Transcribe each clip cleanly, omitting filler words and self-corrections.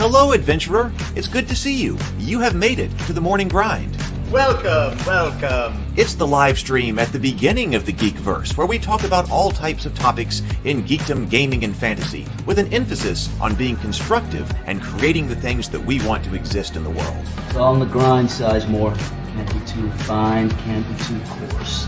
Hello, adventurer. It's good to see you. You have made it to the morning grind. Welcome, welcome. It's the live stream at the beginning of the Geekverse, where we talk about all types of topics in geekdom, gaming, and fantasy, with an emphasis on being constructive and creating the things that we want to exist in the world. It's all on the grind, Sizemore. Can't be too fine, can't be too coarse.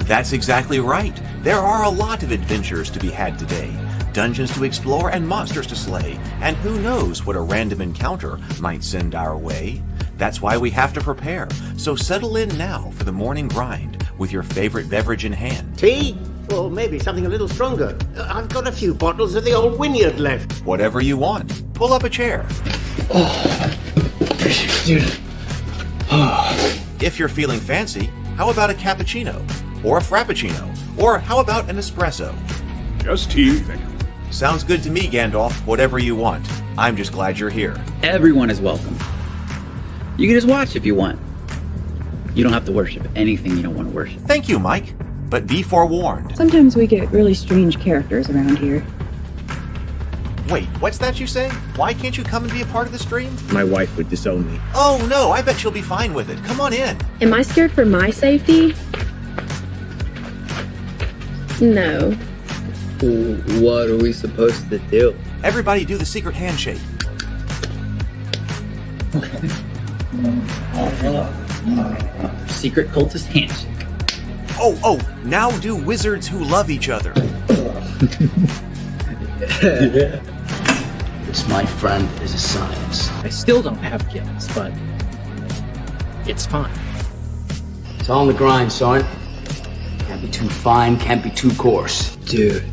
That's exactly right. There are a lot of adventures to be had today. Dungeons to explore and monsters to slay, and who knows what a random encounter might send our way. That's why we have to prepare, so settle in now for the morning grind with your favorite beverage in hand. Tea? Or maybe something a little stronger. I've got a few bottles of the old Wynyard left. Whatever you want. Pull up a chair. Dude. If you're feeling fancy, how about a cappuccino? Or a frappuccino? Or how about an espresso? Just tea, thank you. Sounds good to me, Gandalf. Whatever you want. I'm just glad you're here. Everyone is welcome. You can just watch if you want. You don't have to worship anything you don't want to worship. Thank you, Mike. But be forewarned. Sometimes we get really strange characters around here. Wait, what's that you say? Why can't you come and be a part of the stream? My wife would disown me. Oh no, I bet she'll be fine with it. Come on in. Am I scared for my safety? No. What are we supposed to do? Everybody do the secret handshake. Secret cultist handshake. Oh, now do wizards who love each other. This, my friend, is a science. I still don't have gifts, but it's fine. It's all on the grind, son. Can't be too fine, can't be too coarse. Dude,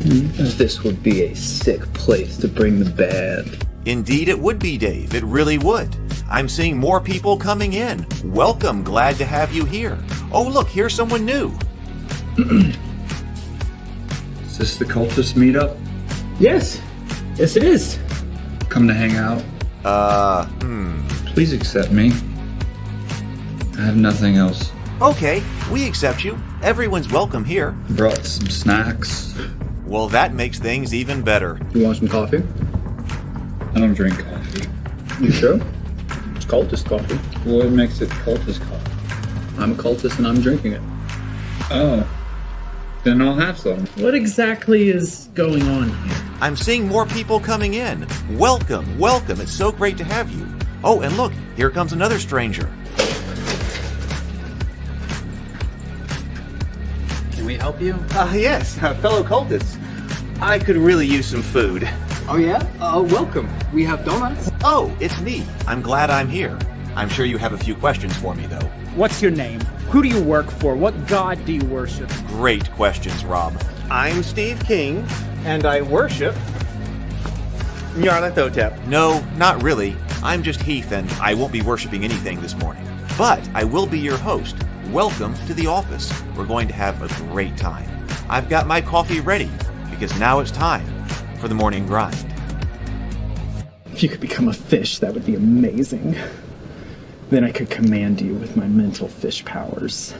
this would be a sick place to bring the band. Indeed it would be, Dave. It really would. I'm seeing more people coming in. Welcome, glad to have you here. Oh look, here's someone new. Is this the cultist meetup? Yes it is. Come to hang out? Please accept me. I have nothing else. Okay, we accept you. Everyone's welcome here. Brought some snacks. Well, that makes things even better. You want some coffee? I don't drink coffee. You sure? It's cultist coffee. What makes it cultist coffee? I'm a cultist and I'm drinking it. Oh. Then I'll have some. What exactly is going on here? I'm seeing more people coming in. Welcome. It's so great to have you. Oh, and look, here comes another stranger. Can we help you? Yes, fellow cultists. I could really use some food. Oh yeah? Welcome. We have donuts. Oh, it's me. I'm glad I'm here. I'm sure you have a few questions for me, though. What's your name? Who do you work for? What god do you worship? Great questions, Rob. I'm Steve King, and I worship Nyarlathotep. No, not really. I'm just Heath, and I won't be worshiping anything this morning. But I will be your host. Welcome to the office. We're going to have a great time. I've got my coffee ready, because now it's time for the morning grind. If you could become a fish, that would be amazing. Then I could command you with my mental fish powers.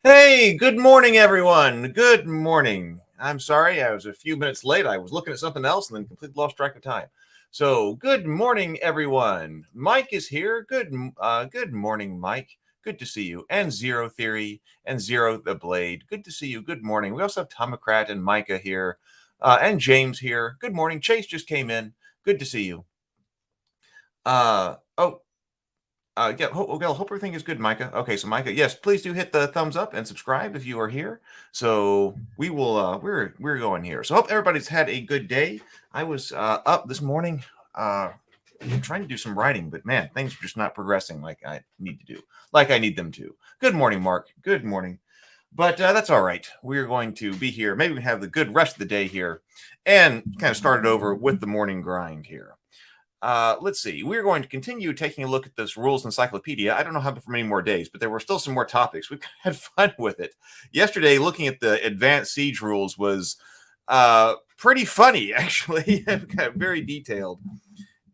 Hey, good morning, everyone. Good morning. I'm sorry, I was a few minutes late. I was looking at something else and then completely lost track of time. So, good morning, everyone. Mike is here. Good morning, Mike. Good to see you. And Zero Theory and Zero the Blade. Good to see you. Good morning. We also have Tomocrat and Micah here. And James here. Good morning. Chase just came in. Good to see you. Yeah, hope everything is good, Micah. Okay, so Micah, yes, please do hit the thumbs up and subscribe if you are here. So we will, we're going here. So hope everybody's had a good day. I was up this morning, trying to do some writing, but man, things are just not progressing like I need them to. Good morning, Mark. Good morning. But that's all right. We're going to be here. Maybe we can have the good rest of the day here and kind of start it over with the morning grind here. Let's see. We're going to continue taking a look at this rules encyclopedia. I don't know how for many more days, but there were still some more topics. We had fun with it. Yesterday, looking at the advanced siege rules was pretty funny, actually. Very detailed.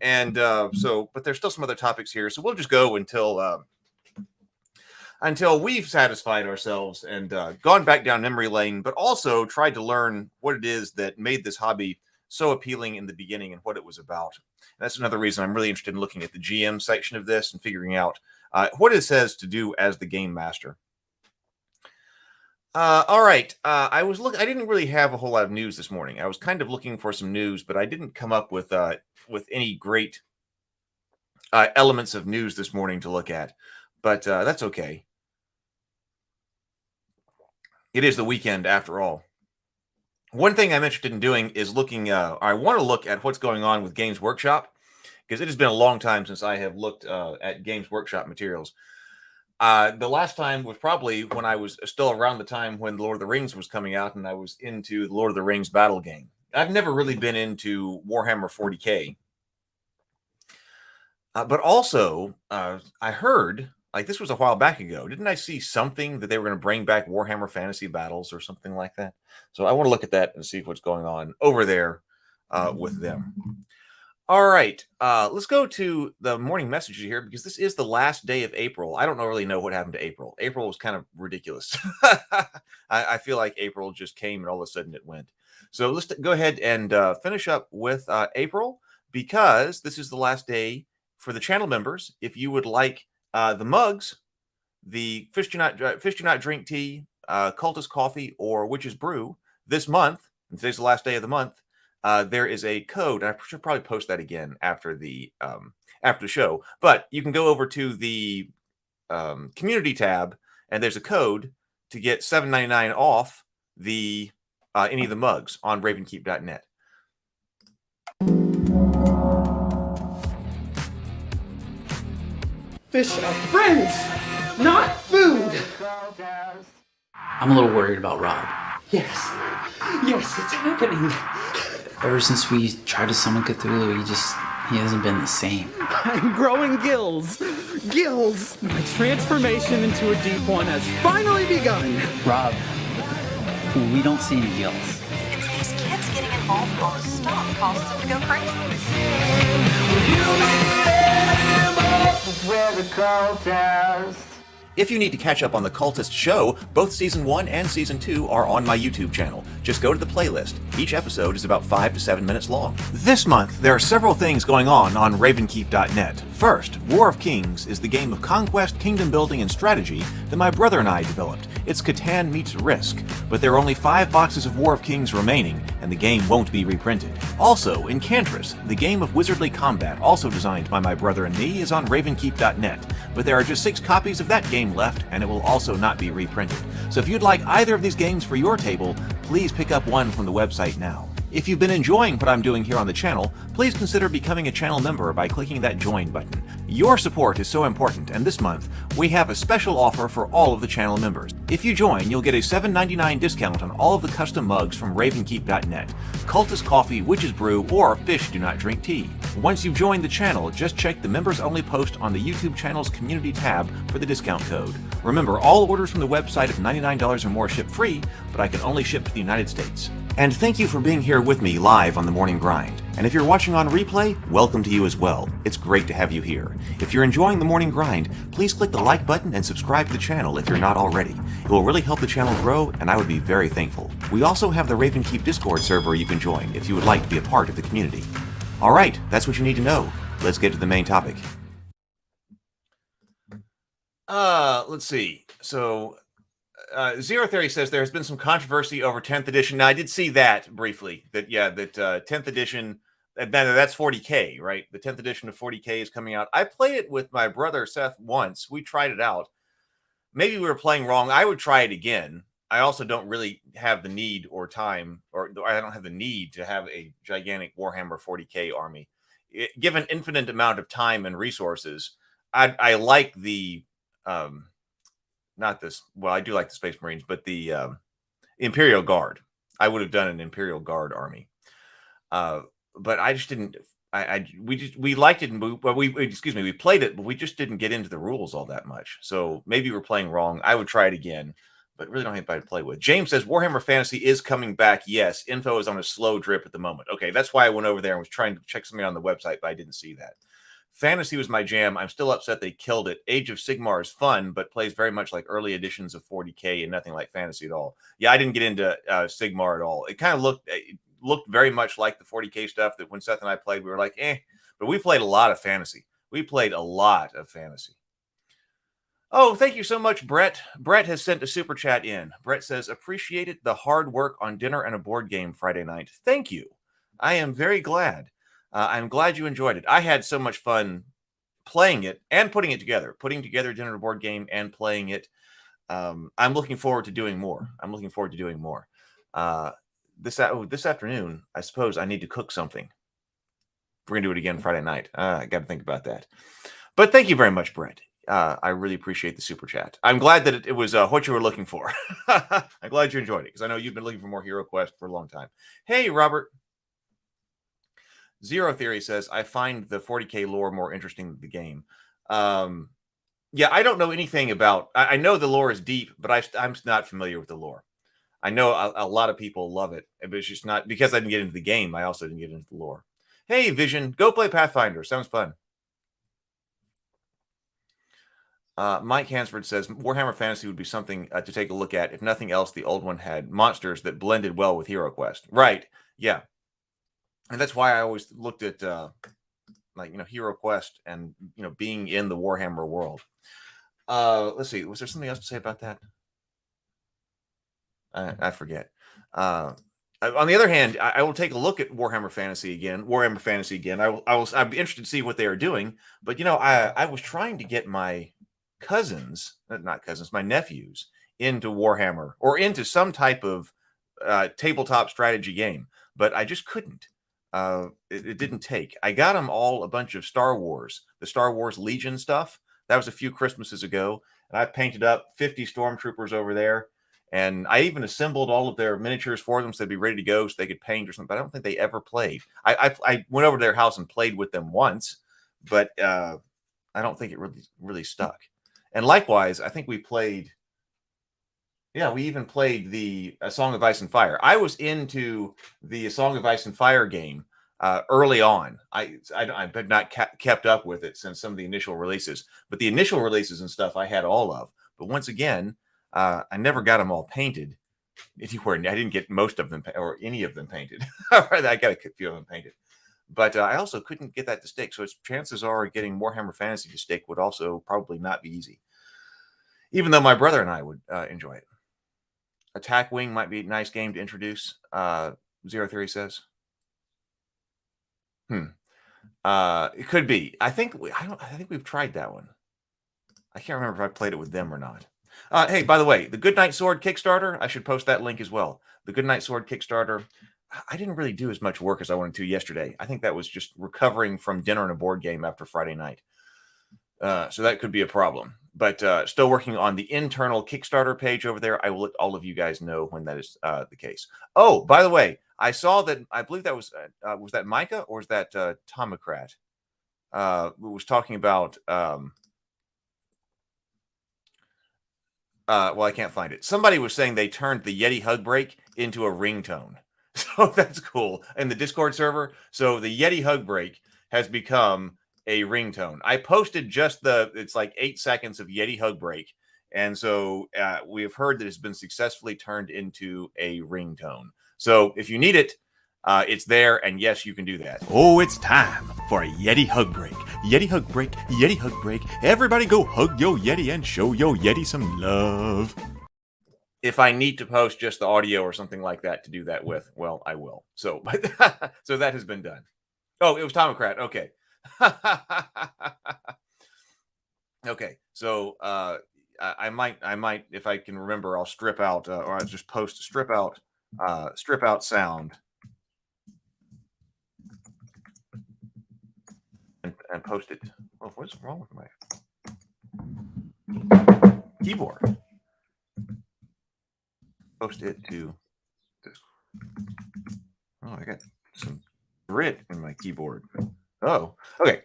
And but there's still some other topics here. So we'll just go until we've satisfied ourselves and gone back down memory lane, but also tried to learn what it is that made this hobby so appealing in the beginning and what it was about. And that's another reason I'm really interested in looking at the GM section of this and figuring out what it says to do as the game master. All right. I didn't really have a whole lot of news this morning. I was kind of looking for some news, but I didn't come up with any great elements of news this morning to look at. But that's okay. It is the weekend after all. One thing I'm interested in doing is looking. I want to look at what's going on with Games Workshop, because it has been a long time since I have looked at Games Workshop materials. The last time was probably when I was still around the time when Lord of the Rings was coming out, and I was into the Lord of the Rings battle game. I've never really been into Warhammer 40K. But also, I heard, like this was a while back ago, didn't I see something that they were going to bring back Warhammer Fantasy Battles or something like that? So I want to look at that and see what's going on over there with them. All right, let's go to the morning messages here, because this is the last day of April. I don't really know what happened to April. April was kind of ridiculous. I feel like April just came and all of a sudden it went. So let's go ahead and finish up with April, because this is the last day for the channel members. If you would like the mugs, the Fish Do Not Drink tea, Cultist coffee, or Witch's Brew this month, and today's the last day of the month, there is a code. I should probably post that again after the show. But you can go over to the community tab, and there's a code to get $7.99 off the any of the mugs on ravenkeep.net. Fish are friends, not food. I'm a little worried about Rob. Yes, it's happening. Ever since we tried to summon Cthulhu, he hasn't been the same. I'm growing gills. Gills! My transformation into a deep one has finally begun. Rob, we don't see any gills. It's these kids getting involved in all this stuff causes them to go crazy. If you need to catch up on the Cultist show, both Season 1 and Season 2 are on my YouTube channel. Just go to the playlist. Each episode is about 5 to 7 minutes long. This month, there are several things going on ravenkeep.net. First, War of Kings is the game of conquest, kingdom building, and strategy that my brother and I developed. It's Catan meets Risk, but there are only 5 boxes of War of Kings remaining, and the game won't be reprinted. Also, Enchantress, the game of wizardly combat, also designed by my brother and me, is on ravenkeep.net, but there are just 6 copies of that game left, and it will also not be reprinted. So if you'd like either of these games for your table, please pick up one from the website now. If you've been enjoying what I'm doing here on the channel, please consider becoming a channel member by clicking that join button. Your support is so important, and this month, we have a special offer for all of the channel members. If you join, you'll get a $7.99 discount on all of the custom mugs from ravenkeep.net, Cultist coffee, Witch's Brew, or Fish Do Not Drink tea. Once you've joined the channel, just check the members only post on the YouTube channel's community tab for the discount code. Remember, all orders from the website of $99 or more ship free, but I can only ship to the United States. And thank you for being here with me live on The Morning Grind. And if you're watching on replay, welcome to you as well. It's great to have you here. If you're enjoying The Morning Grind, please click the like button and subscribe to the channel if you're not already. It will really help the channel grow, and I would be very thankful. We also have the Ravenkeep Discord server you can join if you would like to be a part of the community. Alright, that's what you need to know. Let's get to the main topic. Let's see. So, Zero Theory says there has been some controversy over 10th edition. Now, I did see that briefly. That 10th edition, that's 40K, right? The 10th edition of 40K is coming out. I played it with my brother Seth once. We tried it out. Maybe we were playing wrong. I would try it again. I also don't really have the need or time, or I don't have the need to have a gigantic Warhammer 40K army. Given infinite amount of time and resources, I like the not this. Well, I do like the Space Marines, but the Imperial Guard. I would have done an Imperial Guard army, but I just didn't. We liked it, and we played it, but we just didn't get into the rules all that much. So maybe we're playing wrong. I would try it again, but really don't have anybody to play with. James says Warhammer Fantasy is coming back. Yes, info is on a slow drip at the moment. Okay, that's why I went over there and was trying to check something on the website, but I didn't see that. Fantasy was my jam. I'm still upset they killed it. Age of Sigmar is fun, but plays very much like early editions of 40K and nothing like Fantasy at all. Yeah, I didn't get into Sigmar at all. It kind of looked looked very much like the 40K stuff that when Seth and I played, we were like, eh. But we played a lot of fantasy. We played a lot of fantasy. Oh, thank you so much, Brett. Brett has sent a super chat in. Brett says, appreciated the hard work on dinner and a board game Friday night. Thank you. I am very glad. I'm glad you enjoyed it. I had so much fun playing it and putting it together, putting together dinner and a board game and playing it. I'm looking forward to doing more. This afternoon, I suppose I need to cook something. We're going to do it again Friday night. I got to think about that. But thank you very much, Brett. I really appreciate the super chat. I'm glad that it was what you were looking for. I'm glad you enjoyed it because I know you've been looking for more Hero Quest for a long time. Hey, Robert. Zero Theory says, I find the 40K lore more interesting than the game. Yeah, I don't know anything about... I know the lore is deep, but I'm not familiar with the lore. I know a lot of people love it, but it's just not... Because I didn't get into the game, I also didn't get into the lore. Hey, Vision, go play Pathfinder. Sounds fun. Mike Hansford says Warhammer Fantasy would be something to take a look at. If nothing else, the old one had monsters that blended well with Hero Quest. Right. Yeah. And that's why I always looked at Hero Quest and, being in the Warhammer world. Let's see. Was there something else to say about that? I forget. On the other hand, I will take a look at Warhammer Fantasy again. I'd be interested to see what they are doing. But, I was trying to get my my nephews into Warhammer or into some type of tabletop strategy game, but I just couldn't. It didn't take. I got them all a bunch of the Star Wars Legion stuff. That was a few Christmases ago, and I painted up 50 stormtroopers over there, and I even assembled all of their miniatures for them so they'd be ready to go so they could paint or something. But I don't think they ever played. I went over to their house and played with them once, but I don't think it really stuck. And likewise, I think we played. Yeah, we even played the Song of Ice and Fire. I was into the Song of Ice and Fire game early on. I've not kept up with it since some of the initial releases, but the initial releases and stuff I had all of. But once again, I never got them all painted anywhere. I didn't get most of them or any of them painted. I got a few of them painted, but I also couldn't get that to stick. So chances are getting Warhammer Fantasy to stick would also probably not be easy, even though my brother and I would enjoy it. Attack Wing might be a nice game to introduce. Zero Theory says. It could be. I think we've tried that one. I can't remember if I played it with them or not. Hey, by the way, the Goodnight Sword Kickstarter, I should post that link as well. The Goodnight Sword Kickstarter, I didn't really do as much work as I wanted to yesterday. I think that was just recovering from dinner and a board game after Friday night. So that could be a problem. But still working on the internal Kickstarter page over there. I will let all of you guys know when that is the case. Oh, by the way, I saw that. I believe that was that Micah or was that Tomocrat? Who was talking about. Well, I can't find it. Somebody was saying they turned the Yeti hug break into a ringtone. So that's cool. In the Discord server. So the Yeti hug break has become a ringtone. I posted just it's like 8 seconds of Yeti hug break. And so we have heard that it's been successfully turned into a ringtone. So if you need it, it's there. And yes, you can do that. Oh, it's time for a Yeti hug break. Yeti hug break. Yeti hug break. Everybody go hug yo Yeti and show yo Yeti some love. If I need to post just the audio or something like that to do that with, well, I will. So, so that has been done. Oh, it was Tomocrat. Okay. Okay, so I might, if I can remember, I'll strip out or I'll just post strip out sound and post it. Oh, what's wrong with my keyboard? Post it to this. Oh, I got some grit in my keyboard. Oh, okay.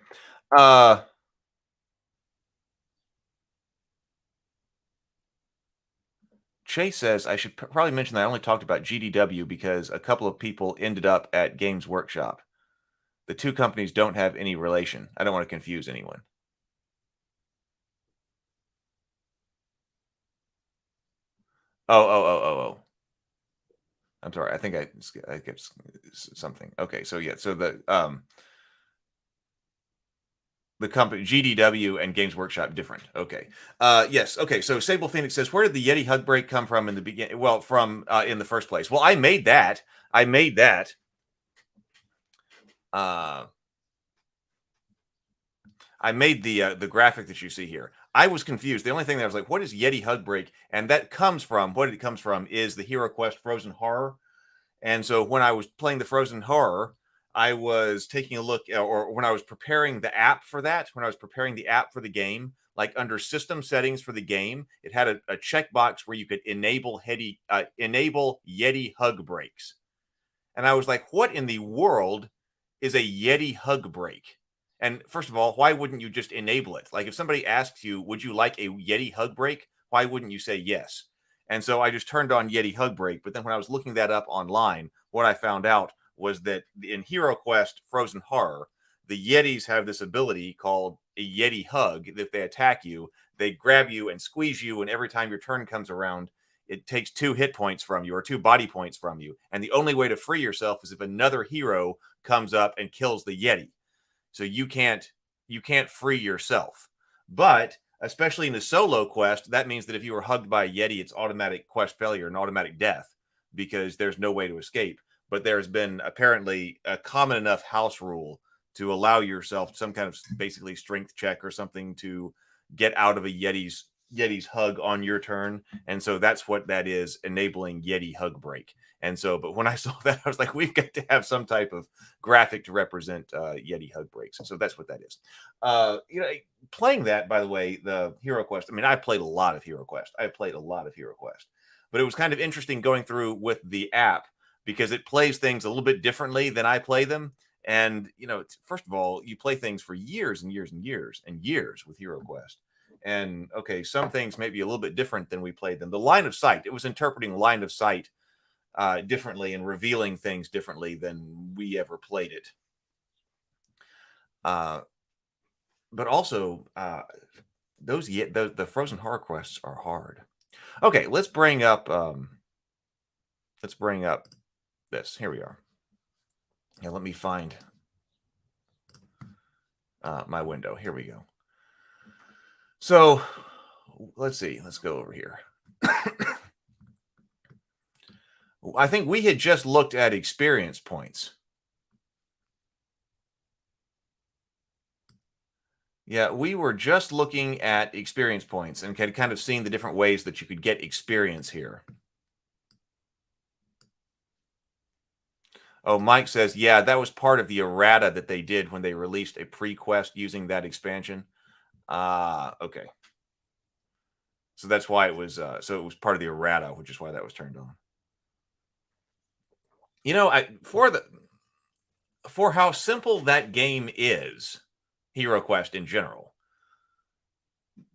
Chase says I should probably mention that I only talked about GDW because a couple of people ended up at Games Workshop. The two companies don't have any relation. I don't want to confuse anyone. Oh. I'm sorry. I think I get something. Okay, so yeah, so the company GDW and Games Workshop different. Okay. Yes. Okay. So Sable Phoenix says, where did the Yeti hug break come from in the beginning? Well, from in the first place. Well, I made that. I made that. I made the graphic that you see here. I was confused. The only thing that I was like, what is Yeti hug break? And that comes from what it comes from is the Hero Quest Frozen Horror. And so when I was playing the Frozen Horror, I was taking a look, or when I was preparing the app for that, when I was preparing the app for the game, like under system settings for the game, it had a checkbox where you could enable Yeti hug breaks. And I was like, what in the world is a Yeti hug break? And first of all, why wouldn't you just enable it? Like if somebody asks you, would you like a Yeti hug break? Why wouldn't you say yes? And so I just turned on Yeti hug break. But then when I was looking that up online, what I found out was that in Hero Quest Frozen Horror, the Yetis have this ability called a Yeti hug. If they attack you, they grab you and squeeze you. And every time your turn comes around, it takes 2 hit points from you or 2 body points from you. And the only way to free yourself is if another hero comes up and kills the Yeti. So you can't free yourself. But especially in a solo quest, that means that if you were hugged by a Yeti, it's automatic quest failure and automatic death because there's no way to escape. But there's been apparently a common enough house rule to allow yourself some kind of basically strength check or something to get out of a Yeti's hug on your turn. And so that's what that is, enabling Yeti hug break. And so, but when I saw that, I was like, we've got to have some type of graphic to represent Yeti hug breaks. So that's what that is. Playing that, by the way, the Hero Quest, I mean, I played a lot of Hero Quest. But it was kind of interesting going through with the app because it plays things a little bit differently than I play them. And, first of all, you play things for years and years and years and years with Hero Quest. And okay, some things may be a little bit different than we played them. The line of sight, it was interpreting line of sight differently and revealing things differently than we ever played it. But also, the Frozen Horror quests are hard. Okay, let's bring up this. Here we are. Yeah, let me find my window. Here we go. So let's see. Let's go over here. I think we had just looked at experience points. Yeah, we were just looking at experience points and had kind of seen the different ways that you could get experience here. Oh, Mike says, yeah, that was part of the errata that they did when they released a pre-quest using that expansion. Okay. So that's why it was so it was part of the errata, which is why that was turned on. For how simple that game is, Hero Quest in general,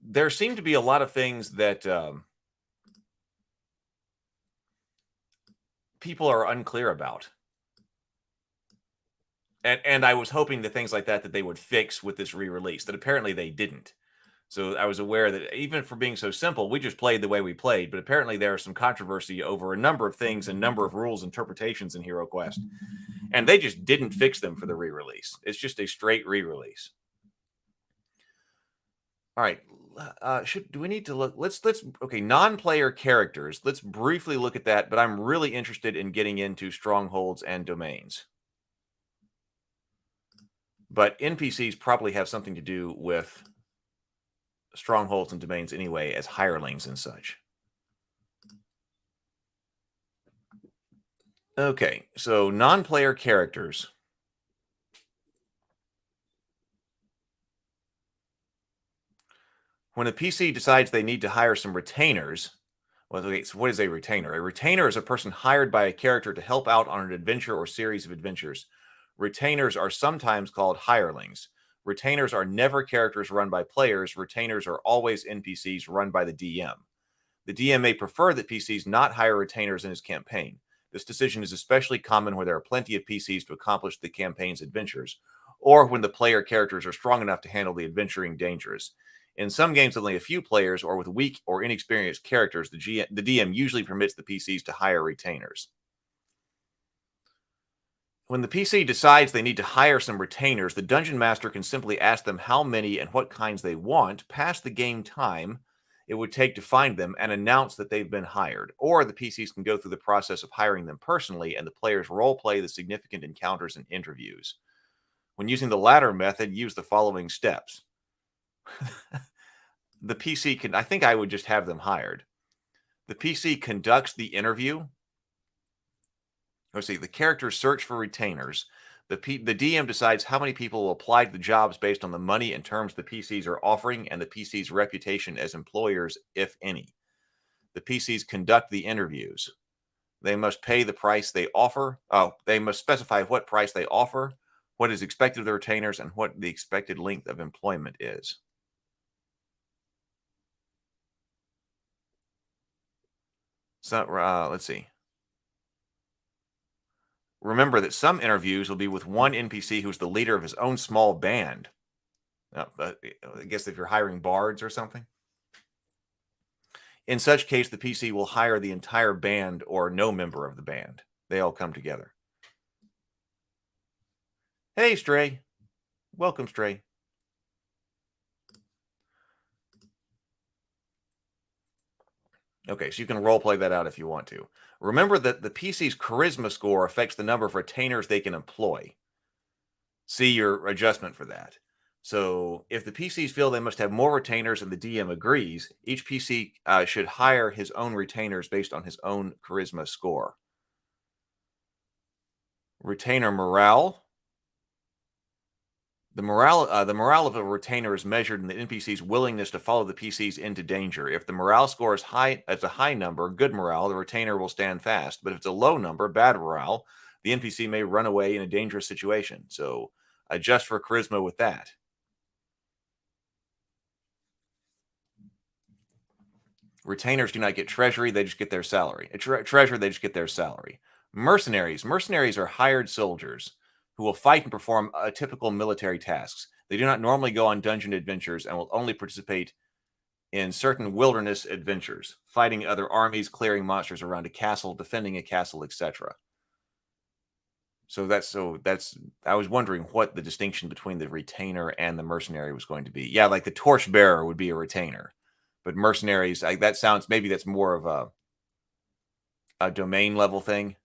there seem to be a lot of things that people are unclear about. And I was hoping that things like that they would fix with this re-release, that apparently they didn't. So I was aware that even for being so simple, we just played the way we played. But apparently there is some controversy over a number of things and number of rules interpretations in Hero Quest. And they just didn't fix them for the re-release. It's just a straight re-release. All right. Do we need to look? Okay, non-player characters. Let's briefly look at that. But I'm really interested in getting into strongholds and domains. But NPCs probably have something to do with strongholds and domains anyway, as hirelings and such. Okay, so non-player characters. When a PC decides they need to hire some retainers, well, okay, so what is a retainer? A retainer is a person hired by a character to help out on an adventure or series of adventures. Retainers are sometimes called hirelings. Retainers are never characters run by players. Retainers are always NPCs run by the DM. The DM may prefer that PCs not hire retainers in his campaign. This decision is especially common where there are plenty of PCs to accomplish the campaign's adventures, or when the player characters are strong enough to handle the adventuring dangers. In some games with only a few players or with weak or inexperienced characters, the DM usually permits the PCs to hire retainers. When the PC decides they need to hire some retainers, the Dungeon Master can simply ask them how many and what kinds they want, past the game time it would take to find them, and announce that they've been hired. Or the PCs can go through the process of hiring them personally, and the players role-play the significant encounters and interviews. When using the latter method, use the following steps. The PC can, I think I would just have them hired. The PC conducts the interview. Let's see, the characters search for retainers. The DM decides how many people will apply to the jobs based on the money and terms the PCs are offering and the PC's reputation as employers, if any. The PCs conduct the interviews. They must pay the price they offer. Oh, they must specify what price they offer, what is expected of the retainers, and what the expected length of employment is. So, let's see. Remember that some interviews will be with one NPC who's the leader of his own small band. I guess if you're hiring bards or something. In such case, the PC will hire the entire band or no member of the band. They all come together. Hey, Stray. Welcome, Stray. Okay, so you can roleplay that out if you want to. Remember that the PC's charisma score affects the number of retainers they can employ. See your adjustment for that. So if the PCs feel they must have more retainers and the DM agrees, each PC should hire his own retainers based on his own charisma score. Retainer morale. The morale of a retainer is measured in the NPC's willingness to follow the PCs into danger. If the morale score is high, it's a high number, good morale, the retainer will stand fast. But if it's a low number, bad morale, the NPC may run away in a dangerous situation. So adjust for charisma with that. Retainers do not get treasury, they just get their salary. Treasure, they just get their salary. Mercenaries. Mercenaries are hired soldiers who will fight and perform typical military tasks. They do not normally go on dungeon adventures and will only participate in certain wilderness adventures, fighting other armies, clearing monsters around a castle, defending a castle, etc. So that's I was wondering what the distinction between the retainer and the mercenary was going to be. Yeah, like the torchbearer would be a retainer, but mercenaries, that sounds, maybe that's more of a domain level thing.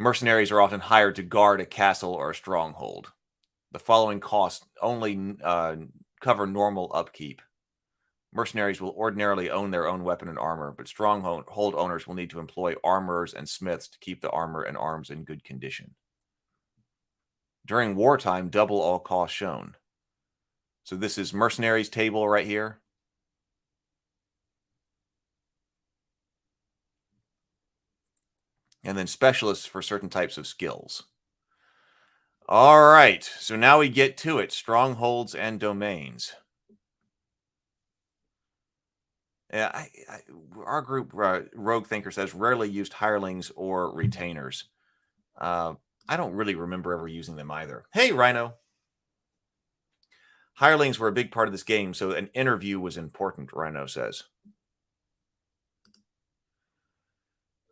Mercenaries are often hired to guard a castle or a stronghold. The following costs only cover normal upkeep. Mercenaries will ordinarily own their own weapon and armor, but stronghold owners will need to employ armorers and smiths to keep the armor and arms in good condition. During wartime, double all costs shown. So this is mercenaries table right here. And then specialists for certain types of skills. All right, so now we get to it. Strongholds and domains. Yeah, our group, Rogue Thinker says, rarely used hirelings or retainers. I don't really remember ever using them either. Hey, Rhino. Hirelings were a big part of this game, so an interview was important, Rhino says.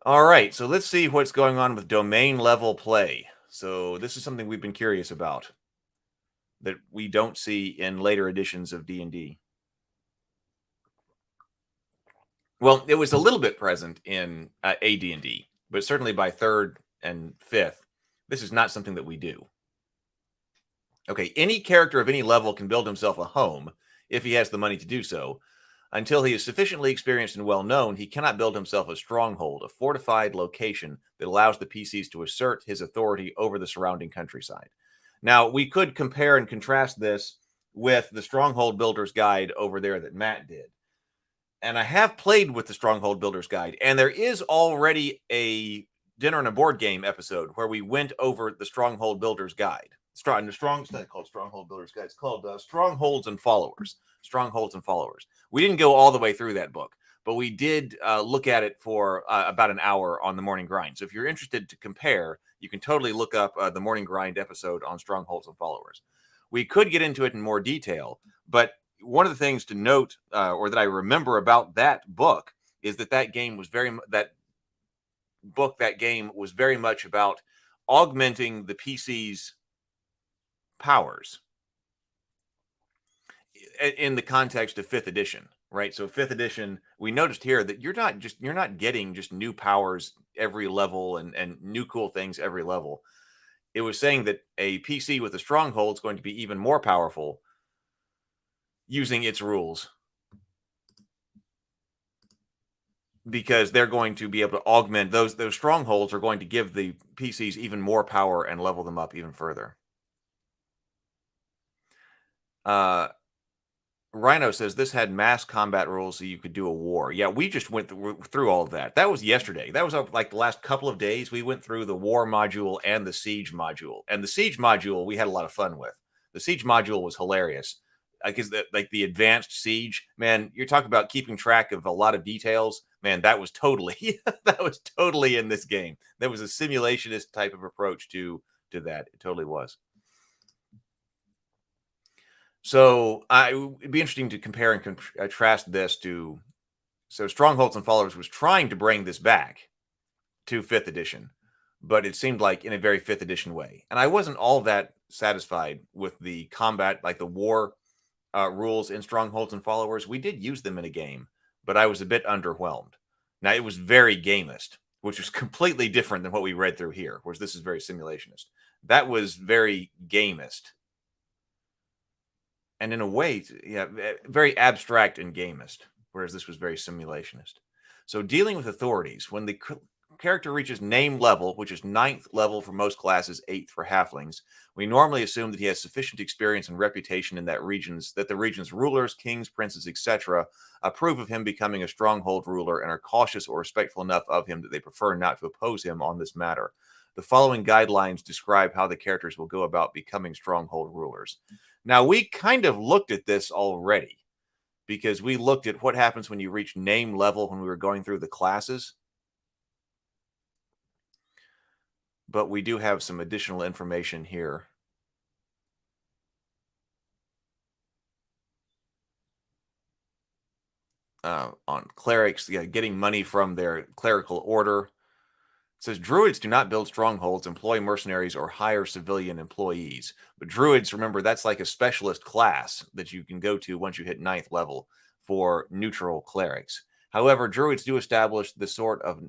All right, so let's see what's going on with domain level play. So this is something we've been curious about that we don't see in later editions of D&D. Well, it was a little bit present in AD&D, but certainly by 3rd and 5th, this is not something that we do. Okay, any character of any level can build himself a home if he has the money to do so. Until he is sufficiently experienced and well-known, he cannot build himself a stronghold, a fortified location that allows the PCs to assert his authority over the surrounding countryside. Now, we could compare and contrast this with the Stronghold Builder's Guide over there that Matt did. And I have played with the Stronghold Builder's Guide, and there is already a Dinner and a Board Game episode where we went over the Stronghold Builder's Guide. It's not called Stronghold Builder's Guide. It's called Strongholds and Followers. Strongholds and Followers. We didn't go all the way through that book, but we did look at it for about an hour on the Morning Grind. So if you're interested to compare, you can totally look up the Morning Grind episode on Strongholds and Followers. We could get into it in more detail, but one of the things to note, or that I remember about that book, is that game was book, that game, was very much about augmenting the PC's powers in the context of 5th edition, right? So 5th edition, we noticed here that you're not getting just new powers every level and new cool things every level. It was saying that a PC with a stronghold is going to be even more powerful using its rules, because they're going to be able to augment those strongholds are going to give the PCs even more power and level them up even further. Rhino says this had mass combat rules so you could do a war. Yeah, we just went through all of that. That was yesterday. That was like the last couple of days. We went through the war module and the siege module. And the siege module we had a lot of fun with. The siege module was hilarious. Because the advanced siege, man, you're talking about keeping track of a lot of details. Man, that was totally in this game. There was a simulationist type of approach to that. It totally was. So it'd be interesting to compare and contrast this to. So Strongholds and Followers was trying to bring this back to 5th edition, but it seemed like in a very 5th edition way. And I wasn't all that satisfied with the combat, like the war rules in Strongholds and Followers. We did use them in a game, but I was a bit underwhelmed. Now, it was very gamist, which was completely different than what we read through here, whereas this is very simulationist. That was very gamist. And in a way, yeah, very abstract and gamist, whereas this was very simulationist. So dealing with authorities, when the character reaches name level, which is 9th level for most classes, 8th for halflings, we normally assume that he has sufficient experience and reputation in that the region's rulers, kings, princes, etc. approve of him becoming a stronghold ruler and are cautious or respectful enough of him that they prefer not to oppose him on this matter. The following guidelines describe how the characters will go about becoming stronghold rulers. Now, we kind of looked at this already, because we looked at what happens when you reach name level when we were going through the classes. But we do have some additional information here. On clerics, getting money from their clerical order. It says druids do not build strongholds, employ mercenaries, or hire civilian employees. But druids, remember, that's like a specialist class that you can go to once you hit 9th level for neutral clerics. However, druids do establish the sort of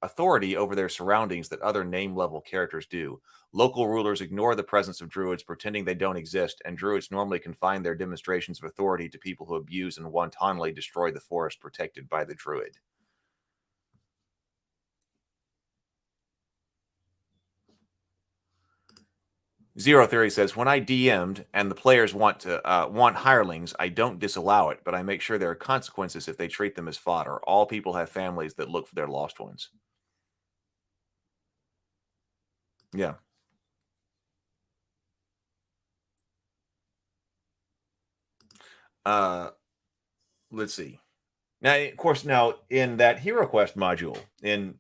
authority over their surroundings that other name level characters do. Local rulers ignore the presence of druids, pretending they don't exist, and druids normally confine their demonstrations of authority to people who abuse and wantonly destroy the forest protected by the druid. Zero Theory says, when I DM'd and the players want hirelings, I don't disallow it, but I make sure there are consequences if they treat them as fodder. All people have families that look for their lost ones. Yeah. Let's see. Now, of course, in that Hero Quest module in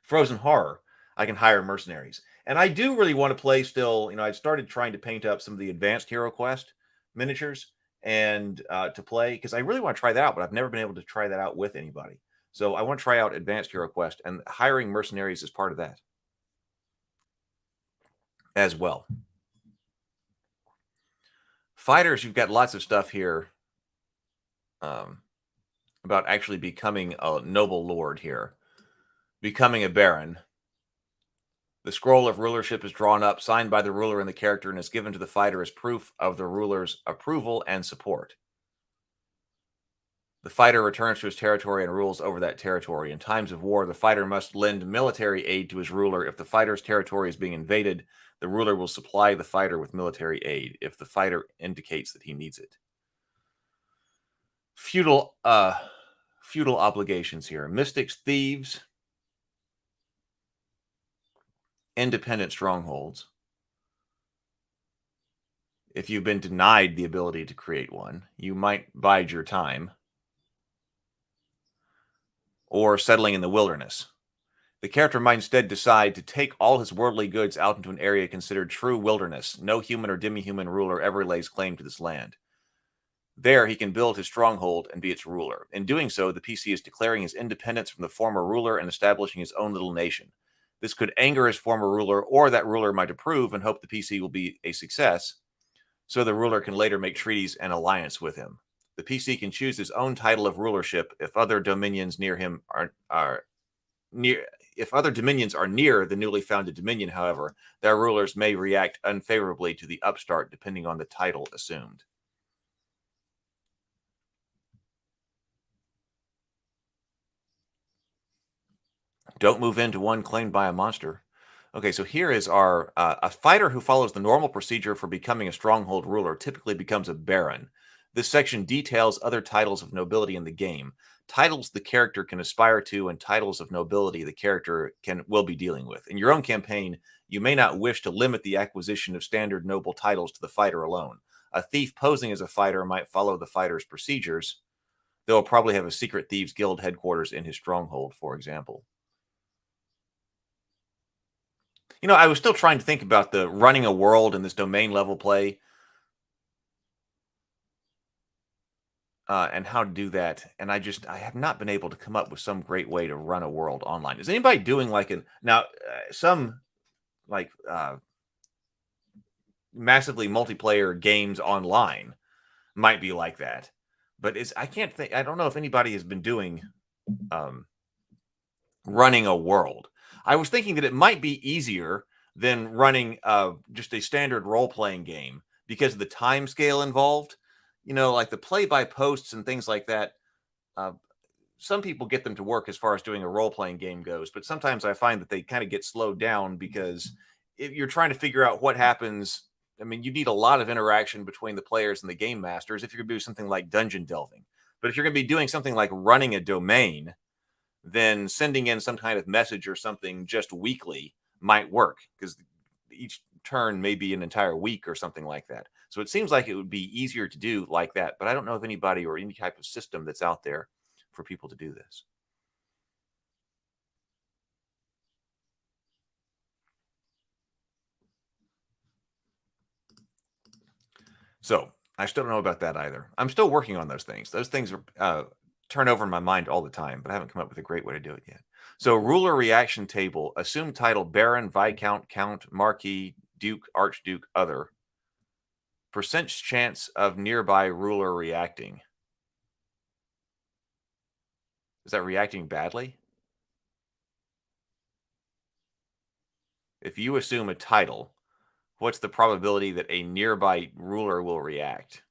Frozen Horror, I can hire mercenaries. And I do really want to play still. I started trying to paint up some of the advanced Hero Quest miniatures and to play, because I really want to try that out, but I've never been able to try that out with anybody. So I want to try out advanced Hero Quest, and hiring mercenaries is part of that as well. Fighters, you've got lots of stuff here about actually becoming a noble lord here, becoming a baron. The scroll of rulership is drawn up, signed by the ruler and the character, and is given to the fighter as proof of the ruler's approval and support. The fighter returns to his territory and rules over that territory. In times of war, the fighter must lend military aid to his ruler. If the fighter's territory is being invaded, the ruler will supply the fighter with military aid if the fighter indicates that he needs it. Feudal obligations here. Mystics, thieves, independent strongholds. If you've been denied the ability to create one, you might bide your time. Or settling in the wilderness. The character might instead decide to take all his worldly goods out into an area considered true wilderness. No human or demi-human ruler ever lays claim to this land. There, he can build his stronghold and be its ruler. In doing so, the PC is declaring his independence from the former ruler and establishing his own little nation. This could anger his former ruler, or that ruler might approve and hope the PC will be a success, so the ruler can later make treaties and alliance with him. The PC can choose his own title of rulership if other dominions near him are near. If other dominions are near the newly founded dominion, however, their rulers may react unfavorably to the upstart depending on the title assumed. Don't move into one claimed by a monster. Okay, so here is our a fighter who follows the normal procedure for becoming a stronghold ruler typically becomes a baron. This section details other titles of nobility in the game, titles the character can aspire to, and titles of nobility the character will be dealing with. In your own campaign, you may not wish to limit the acquisition of standard noble titles to the fighter alone. A thief posing as a fighter might follow the fighter's procedures. They'll probably have a secret thieves guild headquarters in his stronghold, for example. You know, I was still trying to think about the running a world in this domain level play and how to do that. And I have not been able to come up with some great way to run a world online. Is anybody doing like some like massively multiplayer games online might be like that, but I don't know if anybody has been doing running a world. I was thinking that it might be easier than running just a standard role-playing game because of the time scale involved. You know, like the play-by-posts and things like that. Some people get them to work as far as doing a role-playing game goes, but sometimes I find that they kind of get slowed down because if you're trying to figure out what happens, I mean, you need a lot of interaction between the players and the game masters if you're going to do something like dungeon delving. But if you're going to be doing something like running a domain, then sending in some kind of message or something just weekly might work because each turn may be an entire week or something like that. So it seems like it would be easier to do like that, but I don't know of anybody or any type of system that's out there for people to do this. So I still don't know about that either. I'm still working on those things. Those things are turn over in my mind all the time, but I haven't come up with a great way to do it yet. So ruler reaction table, assumed title, baron, viscount, count, marquis, duke, archduke, other. Percent chance of nearby ruler reacting. Is that reacting badly? If you assume a title, what's the probability that a nearby ruler will react?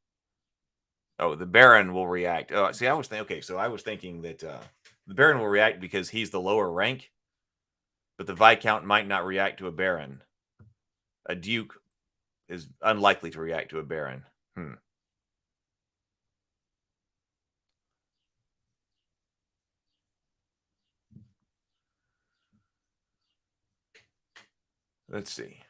Oh, the baron will react. Oh, see, I was thinking that the baron will react because he's the lower rank, but the viscount might not react to a baron. A duke is unlikely to react to a baron. Let's see.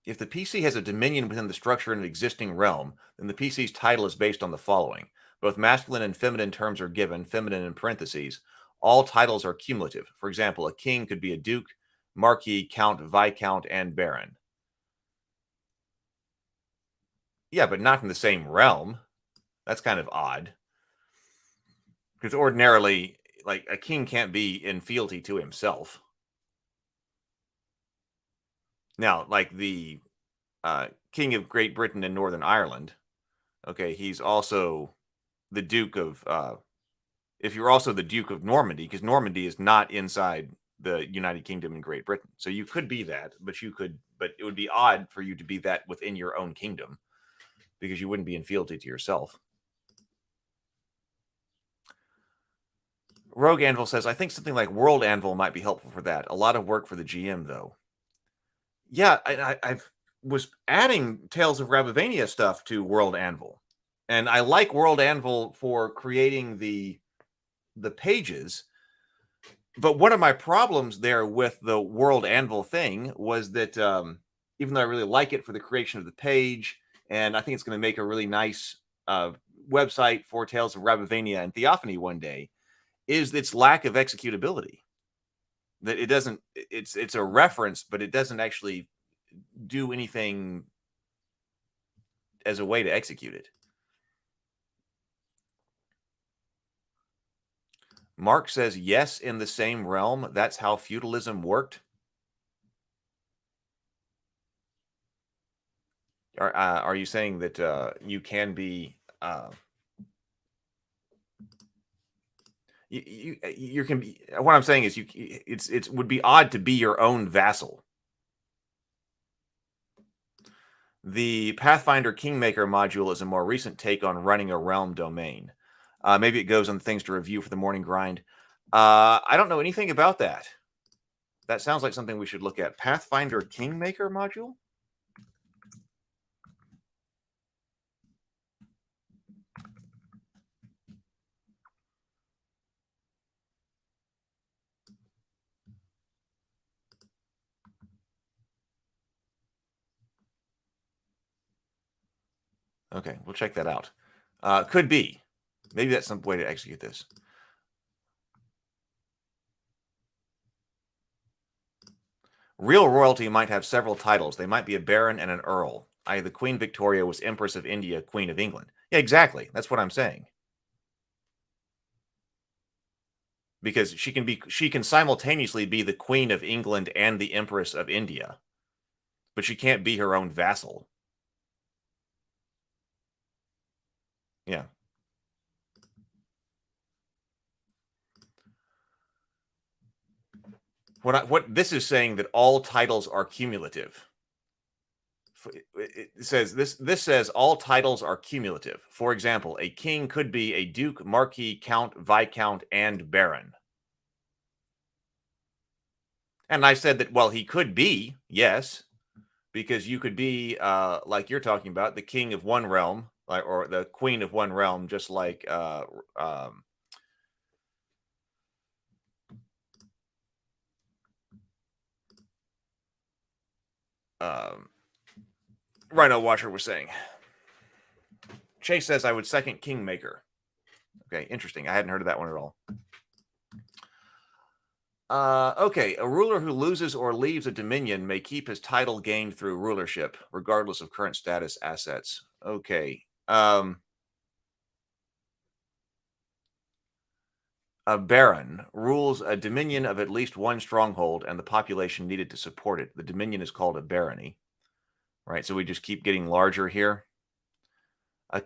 If the PC has a dominion within the structure in an existing realm, then the PC's title is based on the following. Both masculine and feminine terms are given, feminine in parentheses. All titles are cumulative. For example, a king could be a duke, marquis, count, viscount, and baron. Yeah, but not in the same realm. That's kind of odd. Because ordinarily, like, a king can't be in fealty to himself. Now, like the King of Great Britain and Northern Ireland, okay, he's also the Duke of, if you're also the Duke of Normandy, because Normandy is not inside the United Kingdom and Great Britain. So you could be that, but it would be odd for you to be that within your own kingdom because you wouldn't be in fealty to yourself. Rogue Anvil says, I think something like World Anvil might be helpful for that. A lot of work for the GM, though. Yeah, I was adding Tales of Rabavania stuff to World Anvil. And I like World Anvil for creating the pages. But one of my problems there with the World Anvil thing was that even though I really like it for the creation of the page, and I think it's going to make a really nice website for Tales of Rabavania and Theophany one day, is its lack of executability. That it doesn't, it's a reference, but it doesn't actually do anything as a way to execute it. Mark says, yes, in the same realm. That's how feudalism worked. Are you saying that you can be you can be? What I'm saying is it would be odd to be your own vassal. The Pathfinder Kingmaker module is a more recent take on running a realm domain. Maybe it goes on things to review for the morning grind. I don't know anything about that. That sounds like something we should look at. Pathfinder Kingmaker module? Okay, we'll check that out. Could be. Maybe that's some way to execute this. Real royalty might have several titles. They might be a baron and an earl. The Queen Victoria was Empress of India, Queen of England. Yeah, exactly. That's what I'm saying. Because she can simultaneously be the Queen of England and the Empress of India, but she can't be her own vassal. Yeah. What this is saying that all titles are cumulative. It says this says all titles are cumulative. For example, a king could be a duke, marquis, count, viscount, and baron. And I said that, well, he could be, yes, because you could be like you're talking about, the king of one realm, or the queen of one realm, just like Rhino Watcher was saying. Chase says I would second Kingmaker. Okay, interesting. I hadn't heard of that one at all. Okay, a ruler who loses or leaves a dominion may keep his title gained through rulership, regardless of current status assets. Okay. A baron rules a dominion of at least one stronghold and the population needed to support it. The dominion is called a barony. Right, so we just keep getting larger here. A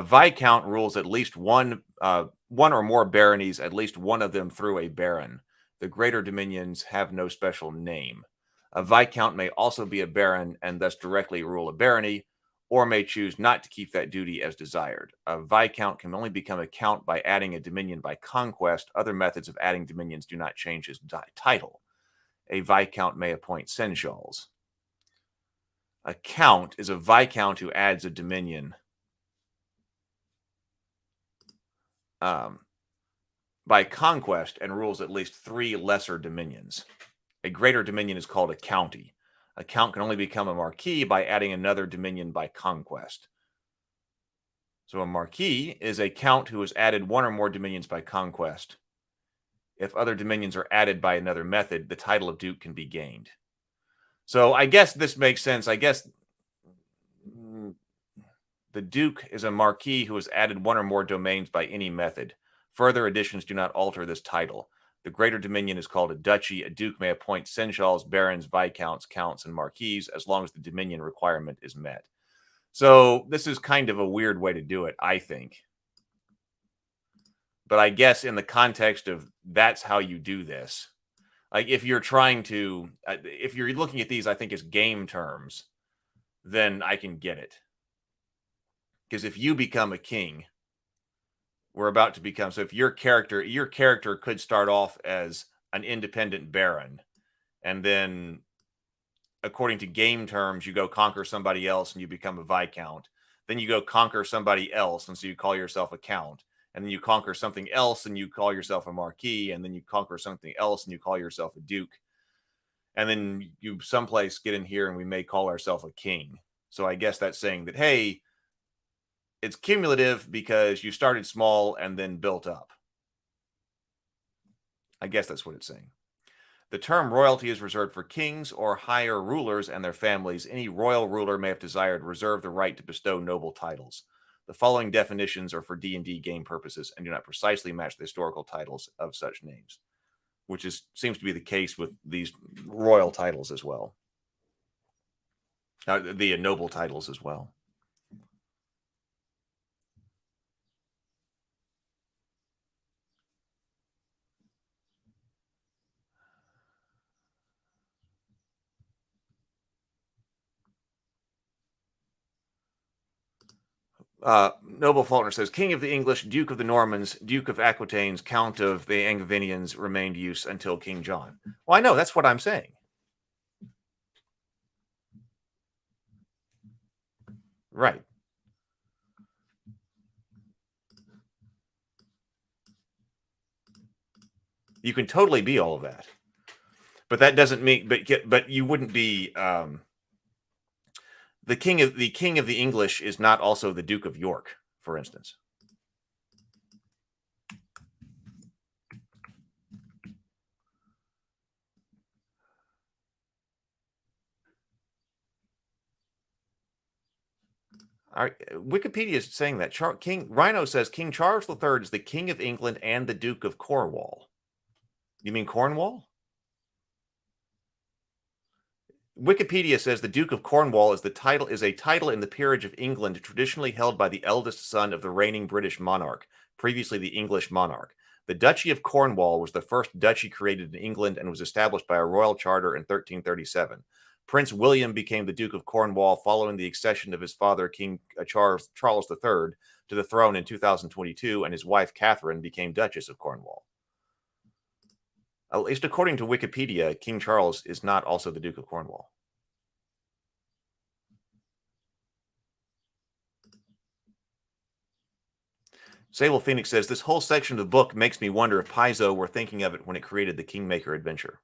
viscount rules at least one or more baronies, at least one of them through a baron. The greater dominions have no special name. A viscount may also be a baron and thus directly rule a barony, or may choose not to keep that duty as desired. A viscount can only become a count by adding a dominion by conquest. Other methods of adding dominions do not change his title. A viscount may appoint seneschals. A count is a viscount who adds a dominion by conquest and rules at least 3 lesser dominions. A greater dominion is called a county. A count can only become a marquis by adding another dominion by conquest. So a marquis is a count who has added 1 or more dominions by conquest. If other dominions are added by another method, the title of duke can be gained. So I guess this makes sense. I guess the duke is a marquis who has added 1 or more domains by any method. Further additions do not alter this title. The greater dominion is called a duchy. A duke may appoint seneschals, barons, viscounts, counts, and marquis as long as the dominion requirement is met. So this is kind of a weird way to do it, I think. But I guess in the context of that's how you do this. Like if you're trying to, if you're looking at these, I think as game terms, then I can get it. Because if you become a king, we're about to become, so if your character could start off as an independent baron, and then according to game terms, you go conquer somebody else and you become a viscount. Then you go conquer somebody else, and so you call yourself a count. And then you conquer something else and you call yourself a marquis, and then you conquer something else and you call yourself a duke. And then you someplace get in here and we may call ourselves a king. So I guess that's saying that, hey, it's cumulative because you started small and then built up. I guess that's what it's saying. The term royalty is reserved for kings or higher rulers and their families. Any royal ruler may have desired reserve the right to bestow noble titles. The following definitions are for D&D game purposes and do not precisely match the historical titles of such names, which seems to be the case with these royal titles as well. The noble titles as well. Noble Faulkner says, King of the English, Duke of the Normans, Duke of Aquitaines, Count of the Angevinians remained use until King John. Well, I know, that's what I'm saying. Right. You can totally be all of that. But that doesn't mean, but you wouldn't be, the king of the English is not also the Duke of York, for instance. All right, Wikipedia is saying that Rhino says King Charles III is the King of England and the Duke of Cornwall. You mean Cornwall? Wikipedia says the Duke of Cornwall is a title in the peerage of England traditionally held by the eldest son of the reigning British monarch, previously the English monarch. The Duchy of Cornwall was the first duchy created in England and was established by a royal charter in 1337. Prince William became the Duke of Cornwall following the accession of his father, King Charles III, to the throne in 2022, and his wife, Catherine, became Duchess of Cornwall. At least according to Wikipedia, King Charles is not also the Duke of Cornwall. Sable Phoenix says, this whole section of the book makes me wonder if Paizo were thinking of it when it created the Kingmaker adventure.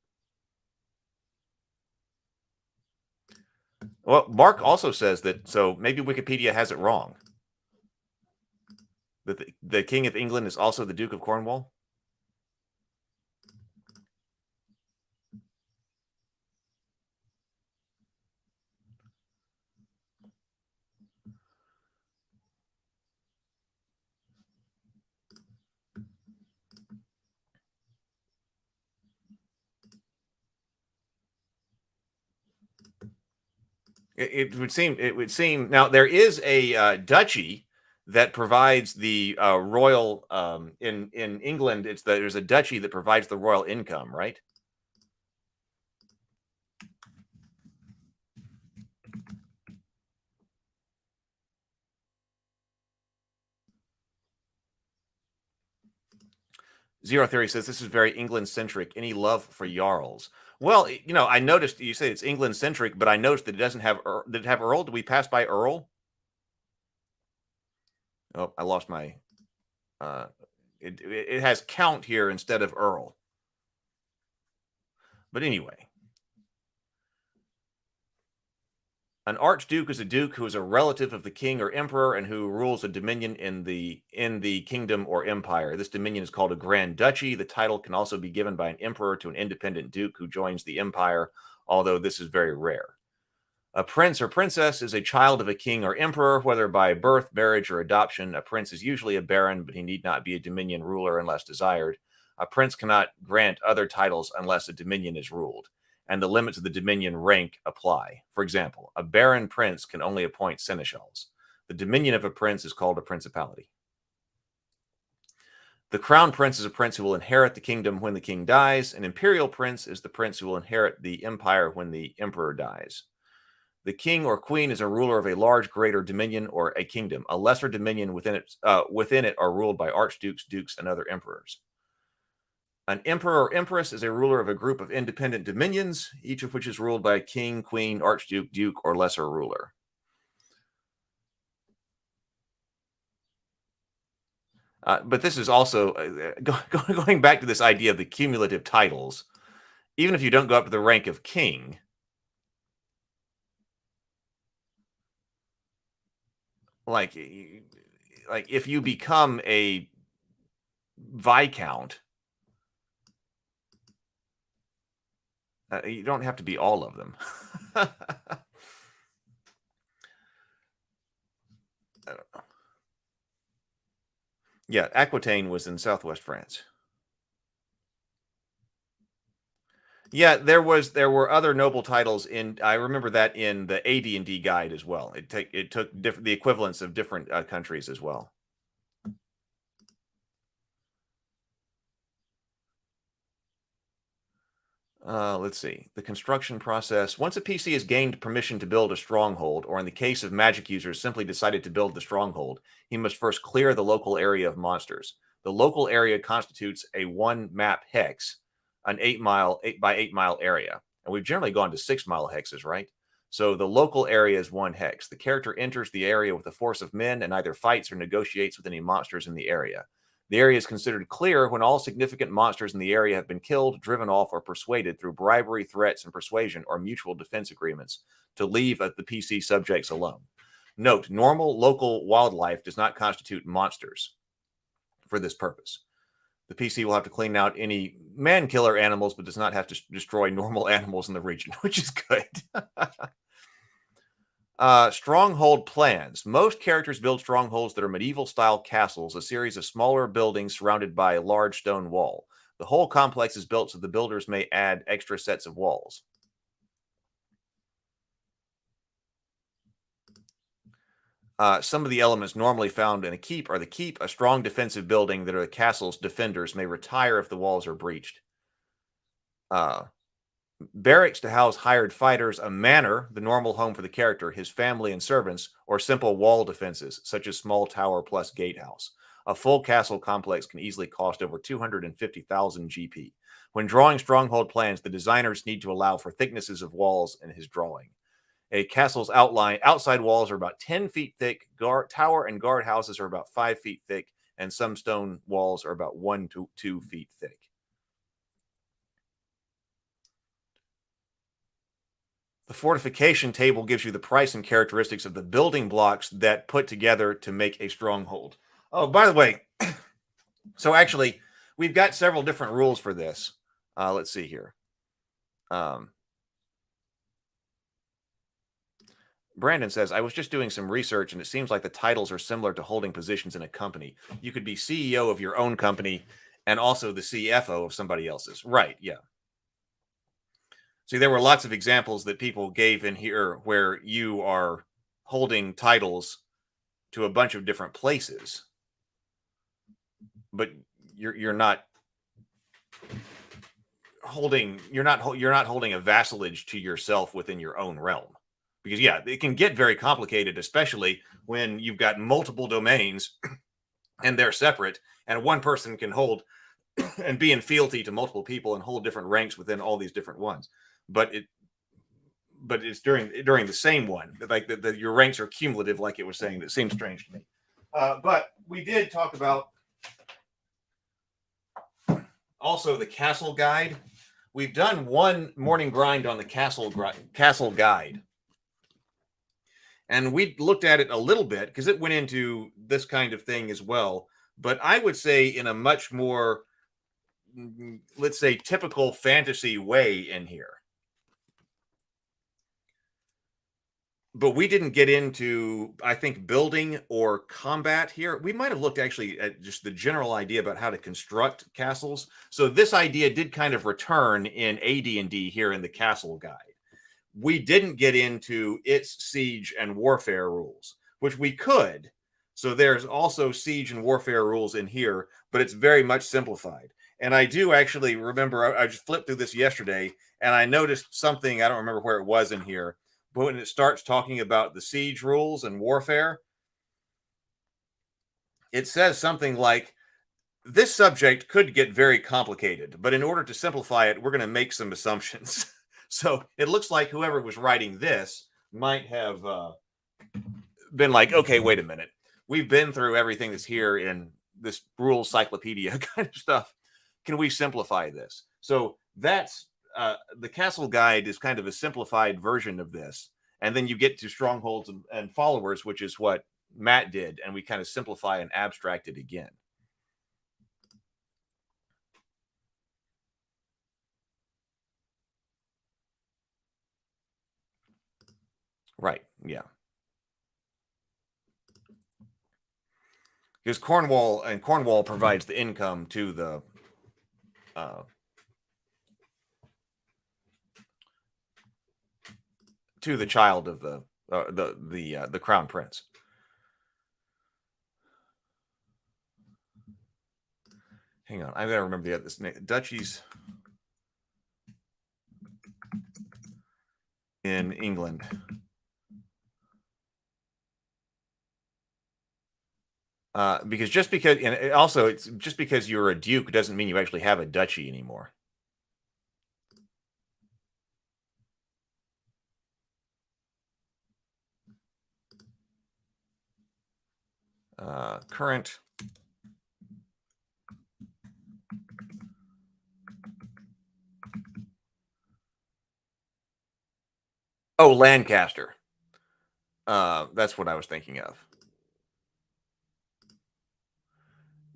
Well, Mark also says that, so maybe Wikipedia has it wrong. That the King of England is also the Duke of Cornwall? It would seem now there is a duchy that provides the royal in England. There's a duchy that provides the royal income, right? Zero Theory says this is very England centric. Any love for Jarls? Well, I noticed you say it's England centric, but I noticed that it doesn't have did it have Earl? Did we pass by Earl? Oh, I lost my. It has Count here instead of Earl. But anyway, an archduke is a duke who is a relative of the king or emperor and who rules a dominion in the kingdom or empire. This dominion is called a grand duchy. The title can also be given by an emperor to an independent duke who joins the empire, although this is very rare. A prince or princess is a child of a king or emperor, whether by birth, marriage, or adoption. A prince is usually a baron, but he need not be a dominion ruler unless desired. A prince cannot grant other titles unless a dominion is ruled, and the limits of the dominion rank apply. For example, a baron prince can only appoint seneschals. The dominion of a prince is called a principality. The crown prince is a prince who will inherit the kingdom when the king dies. An imperial prince is the prince who will inherit the empire when the emperor dies. The king or queen is a ruler of a large, greater dominion or a kingdom. A lesser dominion within it are ruled by archdukes, dukes, and other emperors. An emperor or empress is a ruler of a group of independent dominions, each of which is ruled by a king, queen, archduke, duke, or lesser ruler. But this is also going back to this idea of the cumulative titles. Even if you don't go up to the rank of king, like if you become a viscount, You don't have to be all of them. I don't know. Yeah, Aquitaine was in southwest France. Yeah, there were other noble titles in. I remember that in the AD&D guide as well. It took the equivalents of different countries as well. Let's see. The construction process. Once a PC has gained permission to build a stronghold, or in the case of magic users, simply decided to build the stronghold, he must first clear the local area of monsters. The local area constitutes a 1-map hex, an 8 by 8 mile area. And we've generally gone to 6-mile hexes, right? So the local area is 1 hex. The character enters the area with a force of men and either fights or negotiates with any monsters in the area. The area is considered clear when all significant monsters in the area have been killed, driven off, or persuaded through bribery, threats, and persuasion or mutual defense agreements to leave the PC subjects alone. Note, normal local wildlife does not constitute monsters for this purpose. The PC will have to clean out any man-killer animals, but does not have to destroy normal animals in the region, which is good. Stronghold plans. Most characters build strongholds that are medieval-style castles, a series of smaller buildings surrounded by a large stone wall. The whole complex is built so the builders may add extra sets of walls. Some of the elements normally found in a keep are the keep, a strong defensive building that are the castle's defenders may retire if the walls are breached. Barracks to house hired fighters, a manor, the normal home for the character, his family and servants, or simple wall defenses, such as small tower plus gatehouse. A full castle complex can easily cost over 250,000 GP. When drawing stronghold plans, the designers need to allow for thicknesses of walls in his drawing. A castle's outside walls are about 10 feet thick, tower and guard houses are about 5 feet thick, and some stone walls are about 1 to 2 feet thick. The fortification table gives you the price and characteristics of the building blocks that put together to make a stronghold. Oh, by the way, so actually, we've got several different rules for this. Let's see here. Brandon says, I was just doing some research, and it seems like the titles are similar to holding positions in a company. You could be CEO of your own company and also the CFO of somebody else's. Right, yeah. See, there were lots of examples that people gave in here where you are holding titles to a bunch of different places, but you're not holding a vassalage to yourself within your own realm. Because yeah, it can get very complicated, especially when you've got multiple domains and they're separate, and one person can hold and be in fealty to multiple people and hold different ranks within all these different ones. But it's during the same one, like your ranks are cumulative, like it was saying. That seems strange to me. But we did talk about also the castle guide. We've done one morning grind on the castle guide, and we looked at it a little bit because it went into this kind of thing as well. But I would say in a much more, let's say, typical fantasy way in here. But we didn't get into, I think, building or combat here. We might have looked actually at just the general idea about how to construct castles. So this idea did kind of return in AD&D here in the castle guide. We didn't get into its siege and warfare rules, which we could. So there's also siege and warfare rules in here, but it's very much simplified. And I do actually remember, I just flipped through this yesterday, and I noticed something, I don't remember where it was in here, but when it starts talking about the siege rules and warfare, it says something like, this subject could get very complicated, but in order to simplify it, we're going to make some assumptions. So it looks like whoever was writing this might have been like, okay, wait a minute. We've been through everything that's here in this rules cyclopedia kind of stuff. Can we simplify this? So that's the castle guide is kind of a simplified version of this. And then you get to strongholds and followers, which is what Matt did. And we kind of simplify and abstract it again. Right. Yeah. Because Cornwall provides the income to the child of the crown prince. Hang on, I've got to remember the other duchies in England. Because it's just because you're a duke doesn't mean you actually have a duchy anymore. Current Lancaster. That's what I was thinking of.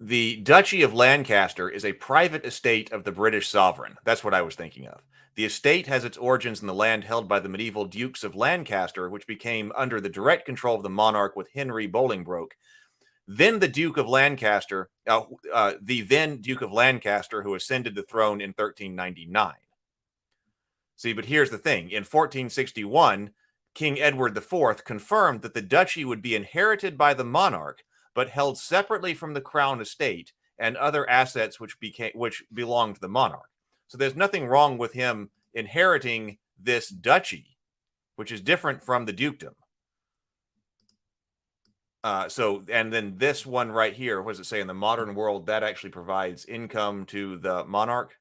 The Duchy of Lancaster is a private estate of the British sovereign. That's what I was thinking of. The estate has its origins in the land held by the medieval Dukes of Lancaster, which became under the direct control of the monarch with Henry Bolingbroke. Then the Duke of Lancaster, the then Duke of Lancaster, who ascended the throne in 1399. See, but here's the thing. In 1461, King Edward IV confirmed that the duchy would be inherited by the monarch, but held separately from the crown estate and other assets which belonged to the monarch. So there's nothing wrong with him inheriting this duchy, which is different from the dukedom. And then this one right here, what does it say? In the modern world, that actually provides income to the monarch.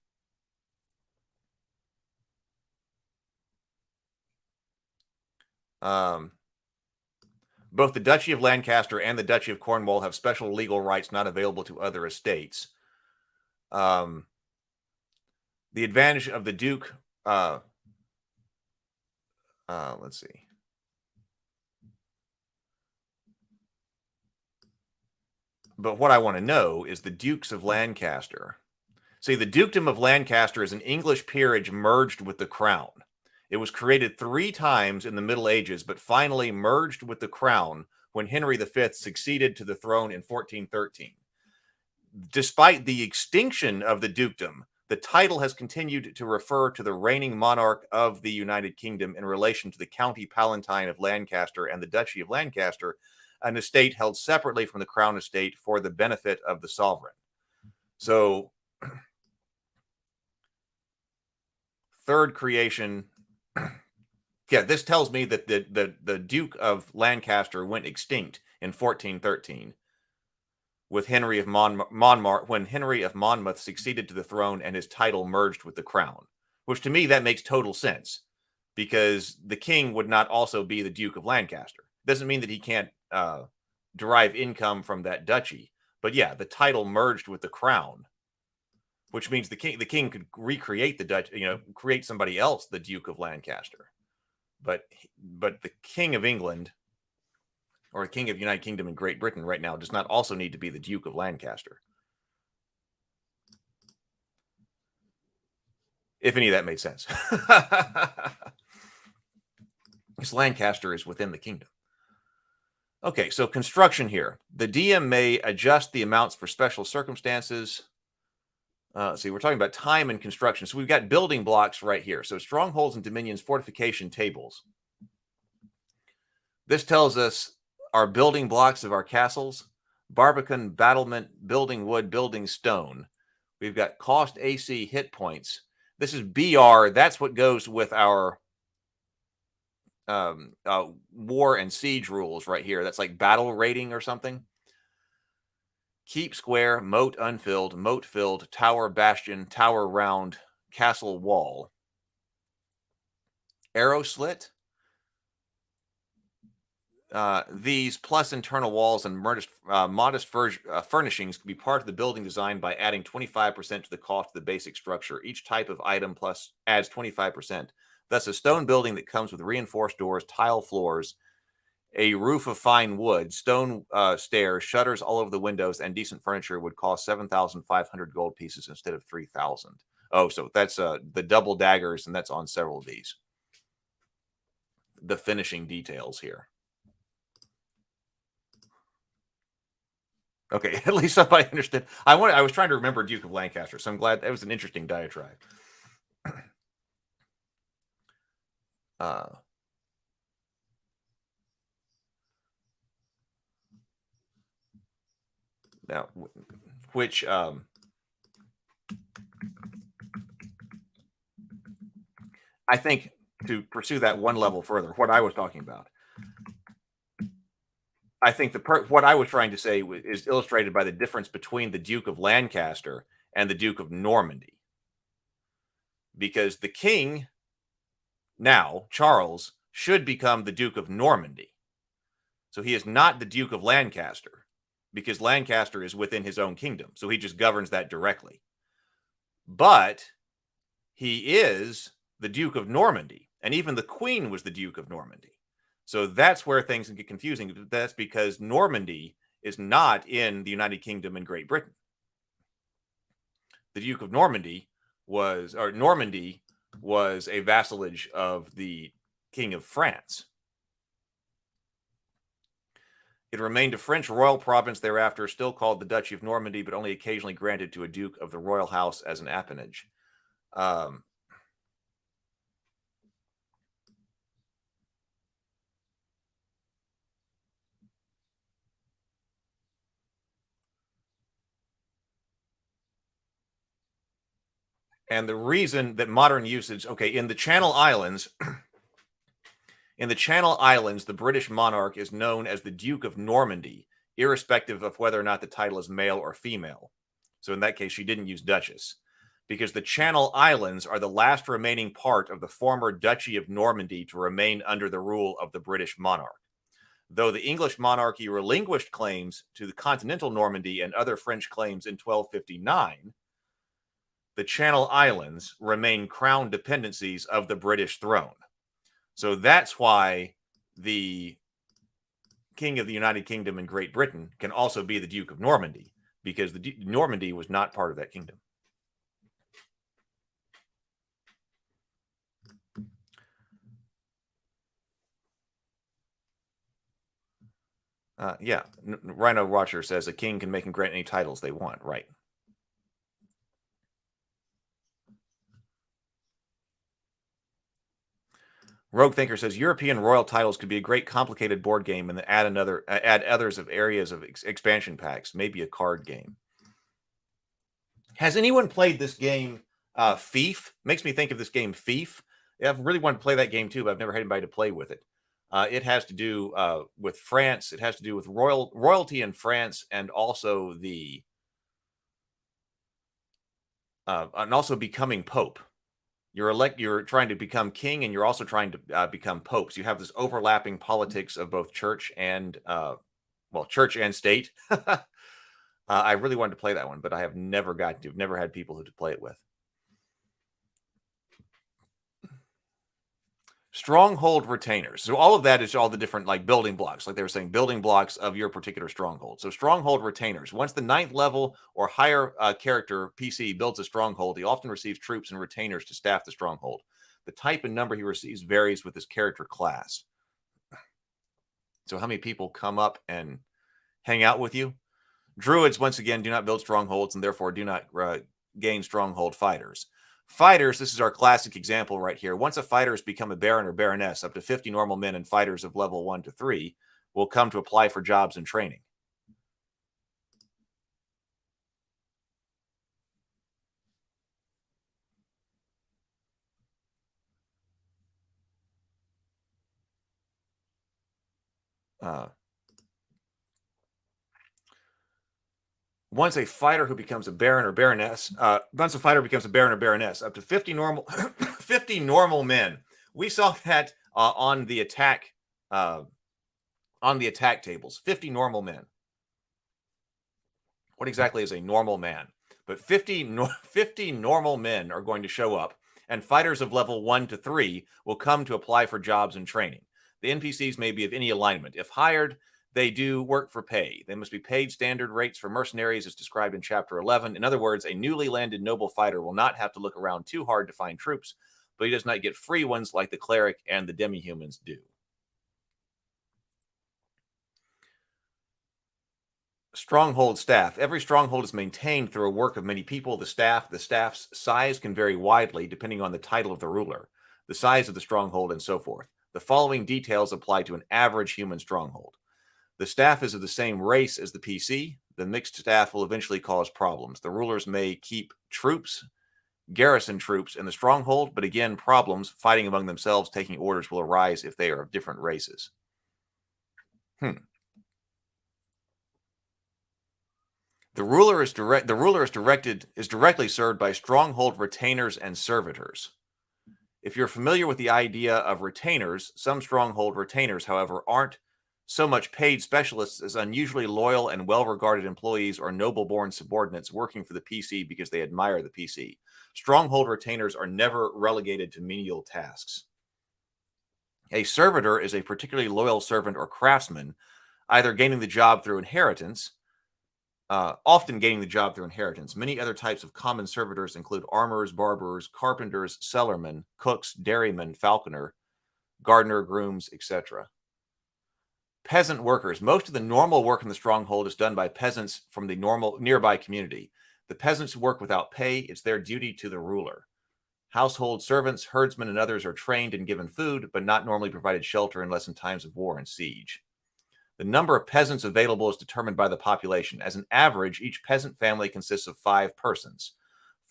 Both the Duchy of Lancaster and the Duchy of Cornwall have special legal rights not available to other estates. The advantage of the Duke, let's see. But what I want to know is the Dukes of Lancaster. See, the Dukedom of Lancaster is an English peerage merged with the crown. It was created 3 times in the Middle Ages, but finally merged with the crown when Henry V succeeded to the throne in 1413. Despite the extinction of the dukedom, the title has continued to refer to the reigning monarch of the United Kingdom in relation to the County Palatine of Lancaster and the Duchy of Lancaster, an estate held separately from the crown estate for the benefit of the sovereign. So, third creation. Yeah, this tells me that the Duke of Lancaster went extinct in 1413 with Henry of Monmouth, when Henry of Monmouth succeeded to the throne and his title merged with the crown, which to me that makes total sense because the king would not also be the Duke of Lancaster. Doesn't mean that he can't derive income from that duchy, but yeah, the title merged with the crown, which means the king could recreate the duchy, create somebody else the Duke of Lancaster. But the King of England or the King of United Kingdom and Great Britain right now does not also need to be the Duke of Lancaster. If any of that made sense. Because Lancaster is within the kingdom. Okay, so construction here. The DM may adjust the amounts for special circumstances. See, we're talking about time and construction. So we've got building blocks right here. So strongholds and dominions, fortification tables. This tells us our building blocks of our castles: barbican, battlement, building wood, building stone. We've got cost, AC, hit points. This is BR. That's what goes with our war and siege rules right here. That's like battle rating or something. Keep square, moat unfilled, moat filled, tower bastion, tower round, castle wall. Arrow slit. These plus internal walls and modest furnishings can be part of the building design by adding 25% to the cost of the basic structure. Each type of item plus adds 25%. Thus, a stone building that comes with reinforced doors, tile floors, a roof of fine wood, stone stairs, shutters all over the windows, and decent furniture would cost 7,500 gold pieces instead of 3,000. Oh, so that's the double daggers, and that's on several of these. the finishing details here. Okay, at least somebody understood. I was trying to remember Duke of Lancaster, so I'm glad that was an interesting diatribe. Now, which I think, to pursue that one level further, what I was talking about, I think what I was trying to say is illustrated by the difference between the Duke of Lancaster and the Duke of Normandy. Because the king, now, Charles, should become the Duke of Normandy. So he is not the Duke of Lancaster, because Lancaster is within his own kingdom. So he just governs that directly. But he is the Duke of Normandy, and even the Queen was the Duke of Normandy. So that's where things can get confusing. That's because Normandy is not in the United Kingdom and Great Britain. The Duke of Normandy was a vassalage of the King of France. It remained a French royal province thereafter, still called the Duchy of Normandy, but only occasionally granted to a duke of the royal house as an appanage. And the reason that modern usage, in the Channel Islands, the British monarch is known as the Duke of Normandy, irrespective of whether or not the title is male or female. So in that case, she didn't use Duchess, because the Channel Islands are the last remaining part of the former Duchy of Normandy to remain under the rule of the British monarch. Though the English monarchy relinquished claims to the continental Normandy and other French claims in 1259, the Channel Islands remain crown dependencies of the British throne. So that's why the King of the United Kingdom and Great Britain can also be the Duke of Normandy, because Normandy was not part of that kingdom. Rhino Watcher says a king can make and grant any titles they want, right? Rogue Thinker says European royal titles could be a great complicated board game and then add others of areas of expansion packs, maybe a card game. Has anyone played this game, Fief? Makes me think of this game, Fief. I've really wanted to play that game too, but I've never had anybody to play with it. It has to do with France. It has to do with royalty in France, and also and also becoming Pope. You're trying to become king, and you're also trying to become popes. You have this overlapping politics of both church and church and state. I really wanted to play that one, but I have never had people to play it with. Stronghold retainers. So all of that is all the different building blocks, like they were saying, building blocks of your particular stronghold. So stronghold retainers. Once the 9th level or higher character PC builds a stronghold, he often receives troops and retainers to staff the stronghold. The type and number he receives varies with his character class. So how many people come up and hang out with you? Druids, once again, do not build strongholds and therefore do not gain stronghold fighters. Fighters, this is our classic example right here. Once a fighter has become a baron or baroness, up to 50 normal men and fighters of level 1 to 3 will come to apply for jobs and training. Once a fighter who becomes a baron or baroness, up to 50 normal men. We saw that on the attack tables. 50 normal men. What exactly is a normal man? But 50 normal men are going to show up, and fighters of level 1 to 3 will come to apply for jobs and training. The NPCs may be of any alignment. If hired, they do work for pay. They must be paid standard rates for mercenaries as described in Chapter 11. In other words, a newly landed noble fighter will not have to look around too hard to find troops, but he does not get free ones like the cleric and the demi-humans do. Stronghold staff. Every stronghold is maintained through a work of many people. The staff's size can vary widely depending on the title of the ruler, the size of the stronghold, and so forth. The following details apply to an average human stronghold. The staff is of the same race as the PC. The mixed staff will eventually cause problems. The rulers may keep garrison troops in the stronghold, but again, problems fighting among themselves, taking orders will arise if they are of different races. The ruler is directly served by stronghold retainers and servitors. If you're familiar with the idea of retainers, some stronghold retainers, however, aren't so much paid specialists as unusually loyal and well-regarded employees or noble-born subordinates working for the PC because they admire the PC. Stronghold retainers are never relegated to menial tasks. A servitor is a particularly loyal servant or craftsman, either gaining the job through inheritance, often gaining the job through inheritance. Many other types of common servitors include armorers, barbers, carpenters, cellarmen, cooks, dairymen, falconer, gardener, grooms, etc. Peasant workers. Most of the normal work in the stronghold is done by peasants from the nearby community. The peasants work without pay. It's their duty to the ruler. Household servants, herdsmen, and others are trained and given food, but not normally provided shelter unless in times of war and siege. The number of peasants available is determined by the population. As an average, each peasant family consists of 5 persons.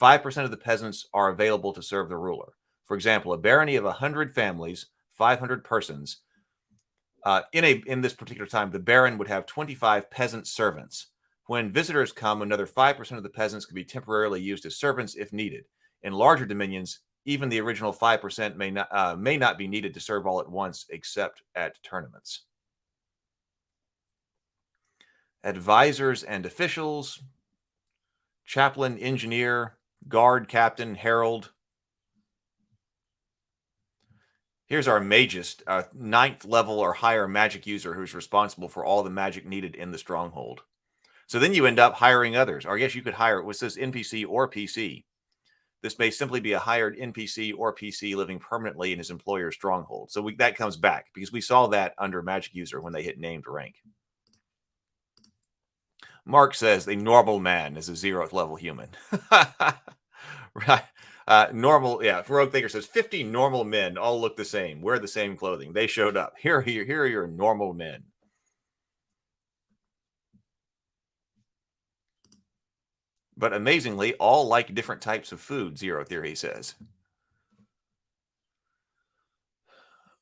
5% of the peasants are available to serve the ruler. For example, a barony of 100 families, 500 persons. In this particular time, the baron would have 25 peasant servants. When visitors come, another 5% of the peasants can be temporarily used as servants if needed. In larger dominions, even the original 5% may not be needed to serve all at once, except at tournaments. Advisors and officials, chaplain, engineer, guard, captain, herald. Here's our magist, 9th level or higher magic user who's responsible for all the magic needed in the stronghold. So then you end up hiring others, or I guess you could hire, it says NPC or PC. This may simply be a hired NPC or PC living permanently in his employer's stronghold. So that comes back because we saw that under magic user when they hit named rank. Mark says a normal man is a 0th level human. Right. Normal, yeah. Rogue Thinker says 50 normal men all look the same, wear the same clothing. They showed up. Here are your normal men. But amazingly, all like different types of food, Zero Theory says.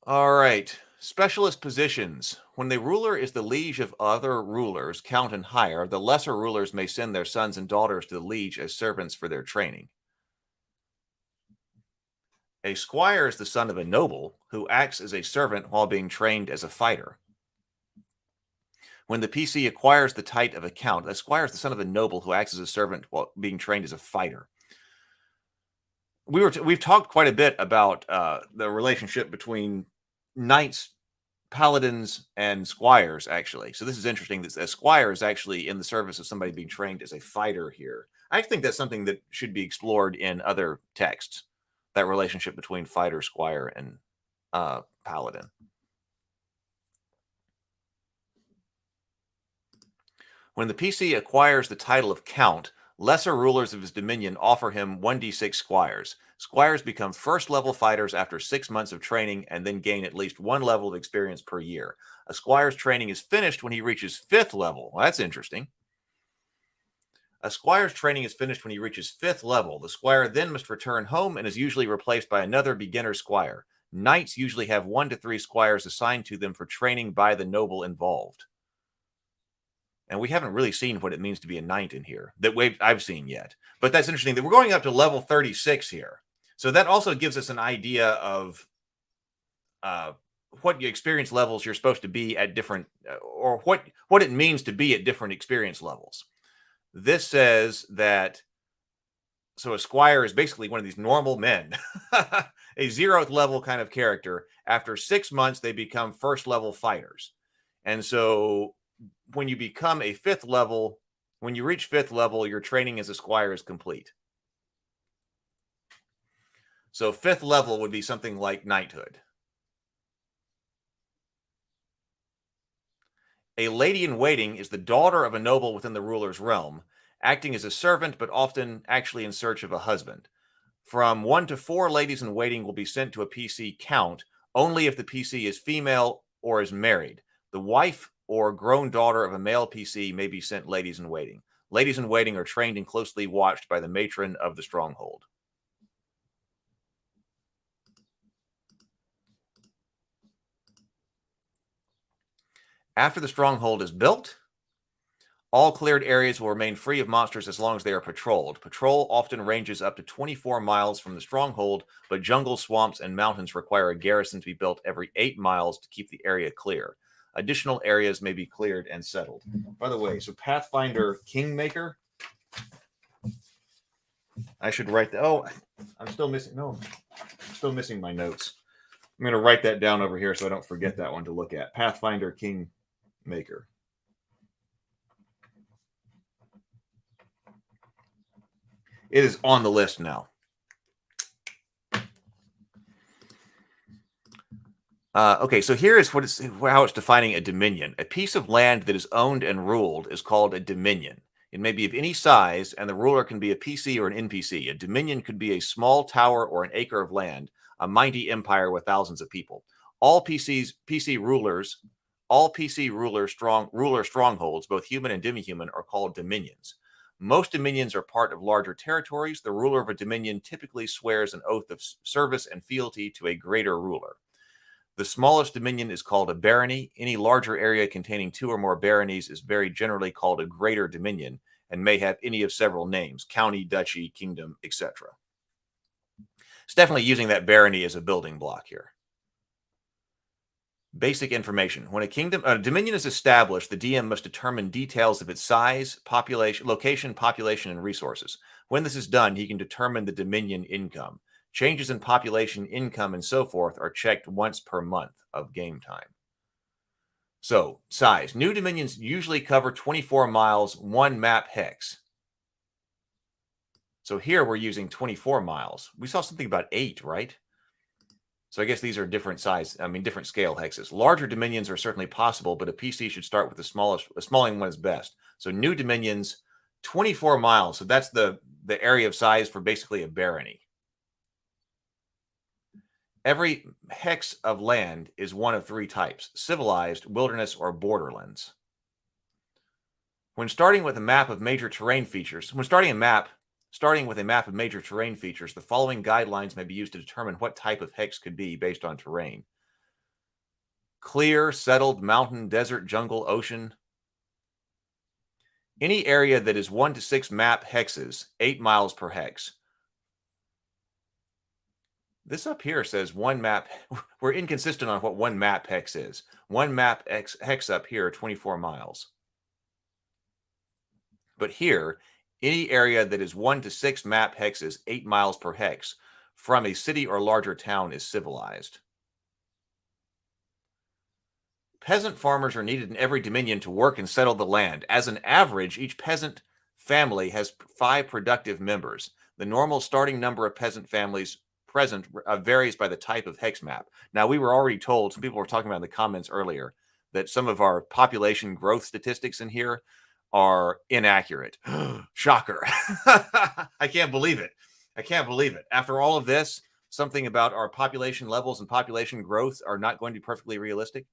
All right. Specialist positions. When the ruler is the liege of other rulers, count and higher, the lesser rulers may send their sons and daughters to the liege as servants for their training. A squire is the son of a noble who acts as a servant while being trained as a fighter. When the PC acquires the title of a count, a squire is the son of a noble who acts as a servant while being trained as a fighter. We've talked quite a bit about the relationship between knights, paladins, and squires, actually. So this is interesting that a squire is actually in the service of somebody being trained as a fighter here. I think that's something that should be explored in other texts, that relationship between fighter, squire, and paladin. When the PC acquires the title of count, lesser rulers of his dominion offer him 1d6 squires. Squires become first-level fighters after 6 months of training and then gain at least 1 level of experience per year. A squire's training is finished when he reaches 5th level. Well, that's interesting. A squire's training is finished when he reaches 5th level. The squire then must return home and is usually replaced by another beginner squire. Knights usually have 1 to 3 squires assigned to them for training by the noble involved. And we haven't really seen what it means to be a knight in here that I've seen yet. But that's interesting that we're going up to level 36 here. So that also gives us an idea of what experience levels you're supposed to be at different, or what it means to be at different experience levels. This says that, so a squire is basically one of these normal men, a 0th level kind of character. After 6 months, they become 1st level fighters. And so when you become a 5th level, when you reach 5th level, your training as a squire is complete. So 5th level would be something like knighthood. A lady in waiting is the daughter of a noble within the ruler's realm, acting as a servant but often actually in search of a husband. From 1 to 4 ladies in waiting will be sent to a PC count only if the PC is female or is married. The wife or grown daughter of a male PC may be sent ladies in waiting. Ladies in waiting are trained and closely watched by the matron of the stronghold. After the stronghold is built, all cleared areas will remain free of monsters as long as they are patrolled. Patrol often ranges up to 24 miles from the stronghold, but jungle, swamps, and mountains require a garrison to be built every 8 miles to keep the area clear. Additional areas may be cleared and settled. By the way, so Pathfinder Kingmaker. I should write that. Oh, I'm still missing. No, I'm still missing my notes. I'm going to write that down over here so I don't forget that one to look at. Pathfinder Kingmaker. It is on the list now. Okay, so here is how it's defining a dominion. A piece of land that is owned and ruled is called a dominion. It may be of any size, and the ruler can be a PC or an NPC. A dominion could be a small tower or an acre of land, a mighty empire with thousands of people. All PC ruler strongholds, both human and demi-human, are called dominions. Most dominions are part of larger territories. The ruler of a dominion typically swears an oath of service and fealty to a greater ruler. The smallest dominion is called a barony. Any larger area containing 2 or more baronies is very generally called a greater dominion and may have any of several names: county, duchy, kingdom, etc. It's definitely using that barony as a building block here. Basic information. When a dominion is established, the DM must determine details of its size, location, population, and resources. When this is done, he can determine the dominion income. Changes in population, income, and so forth are checked once per month of game time. So, size. New dominions usually cover 24 miles, 1 map hex. So here we're using 24 miles. We saw something about 8, right? So I guess these are different size, different scale hexes. Larger dominions are certainly possible, but a PC should start with the smallest one is best. So new dominions, 24 miles. So that's the area of size for basically a barony. Every hex of land is one of 3 types: civilized, wilderness, or borderlands. When starting with a map of major terrain features, starting with a map of major terrain features, the following guidelines may be used to determine what type of hex could be based on terrain: clear, settled, mountain, desert, jungle, ocean. Any area that is 1 to 6 map hexes, 8 miles per hex. This up here says 1 map. We're inconsistent on what 1 map hex is. 1 map hex up here, 24 miles. But here, any area that is 1 to 6 map hexes, 8 miles per hex, from a city or larger town is civilized. Peasant farmers are needed in every dominion to work and settle the land. As an average, each peasant family has 5 productive members. The normal starting number of peasant families present varies by the type of hex map. Now, we were already told, some people were talking about in the comments earlier, that some of our population growth statistics in here are inaccurate. Shocker. I can't believe it. I can't believe it. After all of this, something about our population levels and population growth are not going to be perfectly realistic.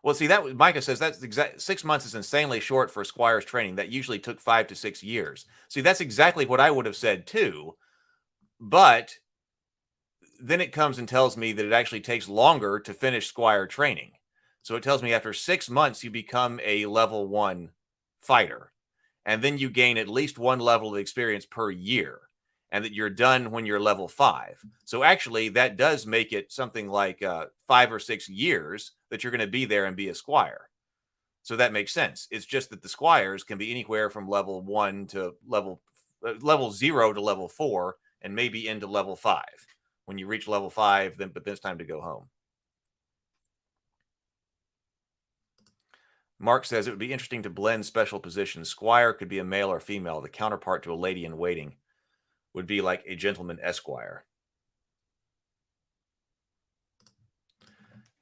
Well, see, that Micah says that's 6 months is insanely short for a squire's training. That usually took 5 to 6 years. See, that's exactly what I would have said too. But then it comes and tells me that it actually takes longer to finish squire training. So it tells me after 6 months, you become a level 1 fighter. And then you gain at least 1 level of experience per year. And that you're done when you're level 5. So actually, that does make it something like 5 or 6 years that you're going to be there and be a squire. So that makes sense. It's just that the squires can be anywhere from level 1 to level 0 to level 4, and maybe into level 5. When you reach level 5, then it's time to go home. Mark says it would be interesting to blend special positions. Squire could be a male or female. The counterpart to a lady in waiting would be like a gentleman esquire.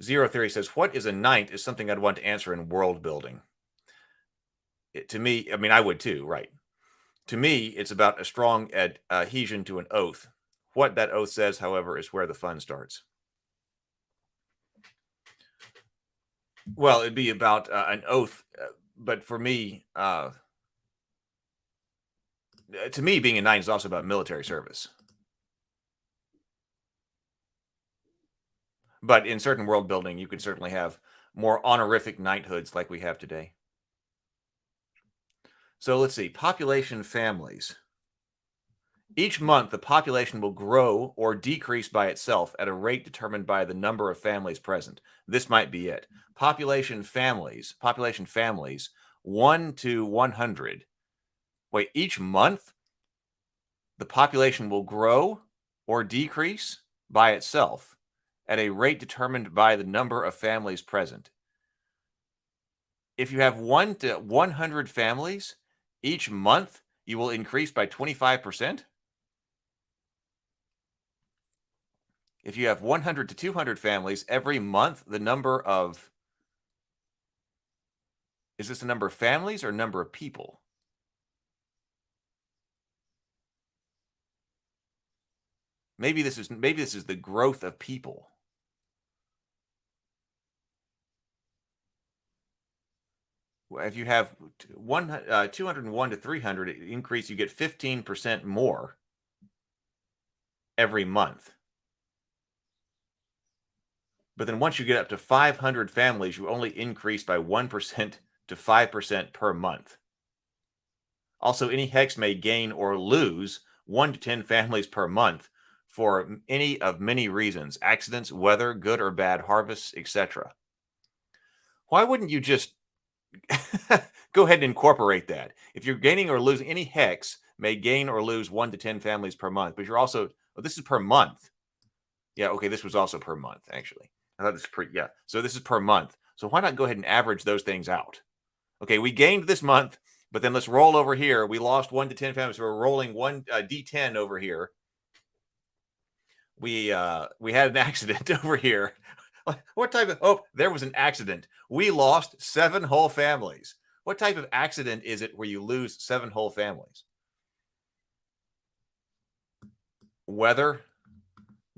Zero Theory says, what is a knight is something I'd want to answer in world building. To me, I mean, I would too, right? To me, it's about a strong adhesion to an oath. What that oath says, however, is where the fun starts. Well, it'd be about an oath, but for me, to me, being a knight is also about military service. But in certain world building, you could certainly have more honorific knighthoods like we have today. So let's see, population families. Each month, the population will grow or decrease by itself at a rate determined by the number of families present. This might be it. Population families, 1 to 100. Wait, each month, the population will grow or decrease by itself at a rate determined by the number of families present. If you have 1 to 100 families, each month you will increase by 25%. If you have 100 to 200 families, every month the number of... Is this the number of families or number of people? Maybe this is the growth of people. If you have 201 to 300 increase, you get 15% more every month. But then once you get up to 500 families, you only increase by 1% to 5% per month. Also, any hex may gain or lose 1 to 10 families per month for any of many reasons: accidents, weather, good or bad harvests, etc. Why wouldn't you just go ahead and incorporate that? If you're gaining or losing, any hex may gain or lose 1 to 10 families per month, but you're also, oh, this is per month. Yeah, okay, this was also per month, actually. I thought this was yeah. So this is per month. So why not go ahead and average those things out? Okay, we gained this month, but then let's roll over here. We lost 1 to 10 families. So we're rolling one D10 over here. We had an accident over here. What type of... Oh, there was an accident. We lost 7 whole families. What type of accident is it where you lose 7 whole families? Weather,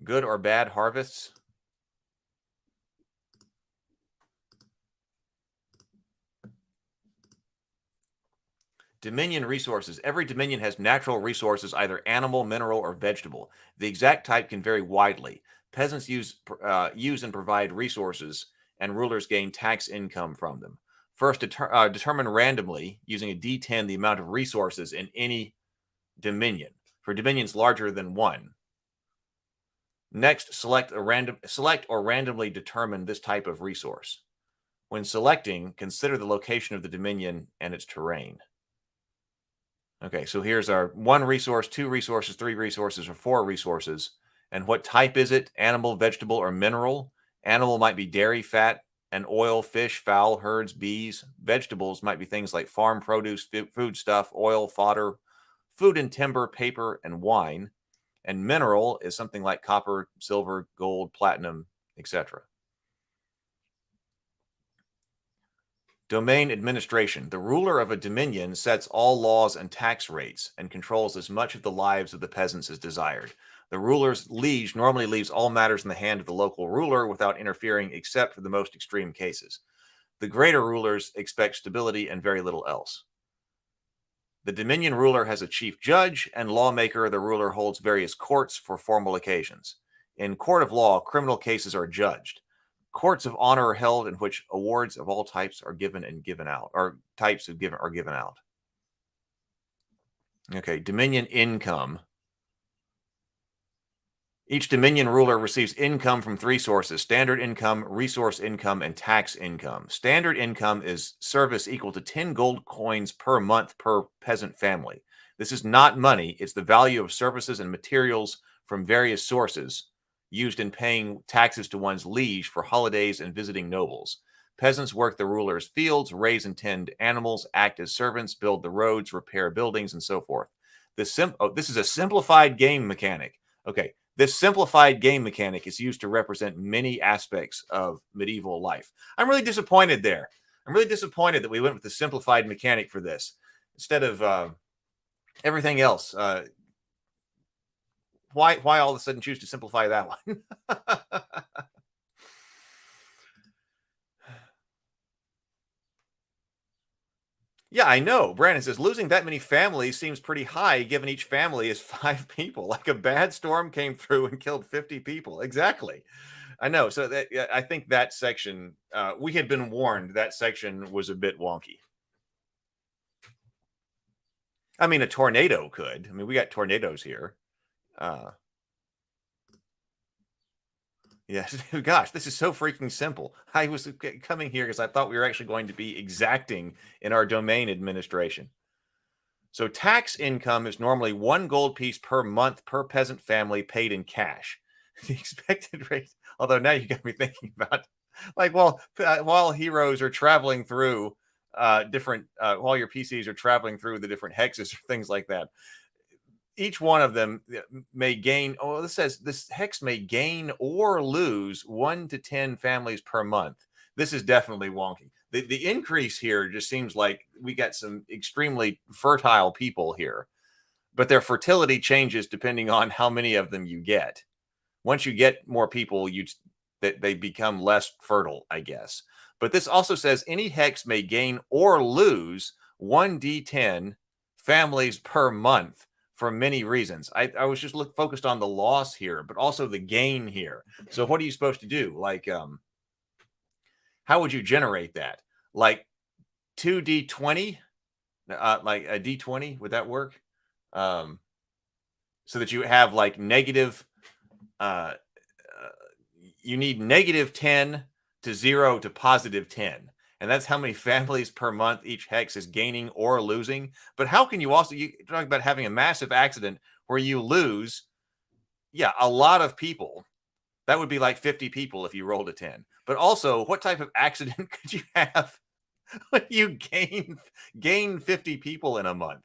good or bad harvests. Dominion resources. Every dominion has natural resources, either animal, mineral, or vegetable. The exact type can vary widely. Peasants use and provide resources, and rulers gain tax income from them. First, determine randomly, using a D10, the amount of resources in any dominion, for dominions larger than 1. Next, select or randomly determine this type of resource. When selecting, consider the location of the dominion and its terrain. Okay, so here's our 1 resource, 2 resources, 3 resources, or 4 resources. And what type is it? Animal, vegetable, or mineral? Animal might be dairy, fat, and oil, fish, fowl, herds, bees. Vegetables might be things like farm produce, food stuff, oil, fodder, food and timber, paper, and wine. And mineral is something like copper, silver, gold, platinum, etc. Domain administration. The ruler of a dominion sets all laws and tax rates and controls as much of the lives of the peasants as desired. The ruler's liege normally leaves all matters in the hand of the local ruler without interfering except for the most extreme cases. The greater rulers expect stability and very little else. The dominion ruler has a chief judge and lawmaker. The ruler holds various courts for formal occasions. In court of law, criminal cases are judged. Courts of honor are held in which awards of all types are given out, or types are given out. Okay, dominion income. Each dominion ruler receives income from 3 sources: standard income, resource income, and tax income. Standard income is service equal to 10 gold coins per month per peasant family. This is not money. It's the value of services and materials from various sources used in paying taxes to one's liege for holidays and visiting nobles. Peasants work the ruler's fields, raise and tend animals, act as servants, build the roads, repair buildings, and so forth. This is a simplified game mechanic. Okay, this simplified game mechanic is used to represent many aspects of medieval life. I'm really disappointed there. I'm really disappointed that we went with the simplified mechanic for this instead of everything else. Why all of a sudden choose to simplify that one? Yeah, I know. Brandon says losing that many families seems pretty high, given each family is 5 people. Like a bad storm came through and killed 50 people. Exactly. I know. So that I think that section, we had been warned that section was a bit wonky. I mean, a tornado could. I mean, we got tornadoes here. Yes. Gosh, this is so freaking simple. I was coming here because I thought we were actually going to be exacting in our domain administration. So tax income is normally 1 gold piece per month per peasant family paid in cash. The expected rate, although now you got me thinking about, like, while heroes are traveling through while your PCs are traveling through the different hexes or things like that, each one of them may gain, this says this hex may gain or lose 1 to 10 families per month. This is definitely wonky. The increase here just seems like we got some extremely fertile people here, but their fertility changes depending on how many of them you get. Once you get more people, they become less fertile, I guess. But this also says any hex may gain or lose 1d10 families per month for many reasons. I was just focused on the loss here, but also the gain here. So what are you supposed to do? Like, how would you generate that? Like 2d20, like a d20, would that work? So that you have like negative, you need -10 to 0 to +10. And that's how many families per month each hex is gaining or losing. But how can you also, you talk about having a massive accident where you lose, a lot of people. That would be like 50 people if you rolled a 10. But also, what type of accident could you have when you gain 50 people in a month?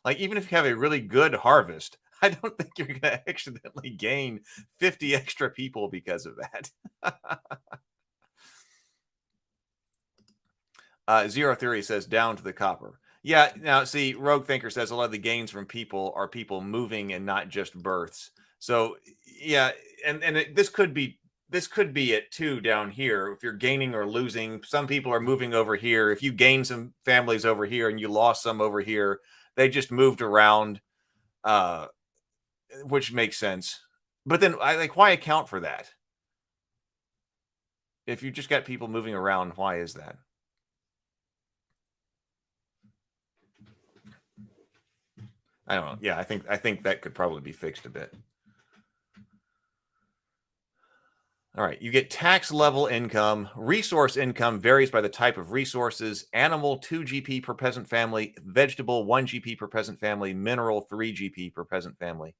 Like, even if you have a really good harvest, I don't think you're going to accidentally gain 50 extra people because of that. Zero Theory says down to the copper. Yeah, now see, Rogue Thinker says a lot of the gains from people are people moving and not just births. So yeah, and this could be it too down here. If you're gaining or losing, some people are moving over here. If you gain some families over here and you lost some over here, they just moved around, which makes sense. But then why account for that? If you just got people moving around, why is that? I don't know. Yeah, I think that could probably be fixed a bit. All right, you get tax level income. Resource income varies by the type of resources. Animal, 2 GP per peasant family. Vegetable, 1 GP per peasant family. Mineral, 3 GP per peasant family.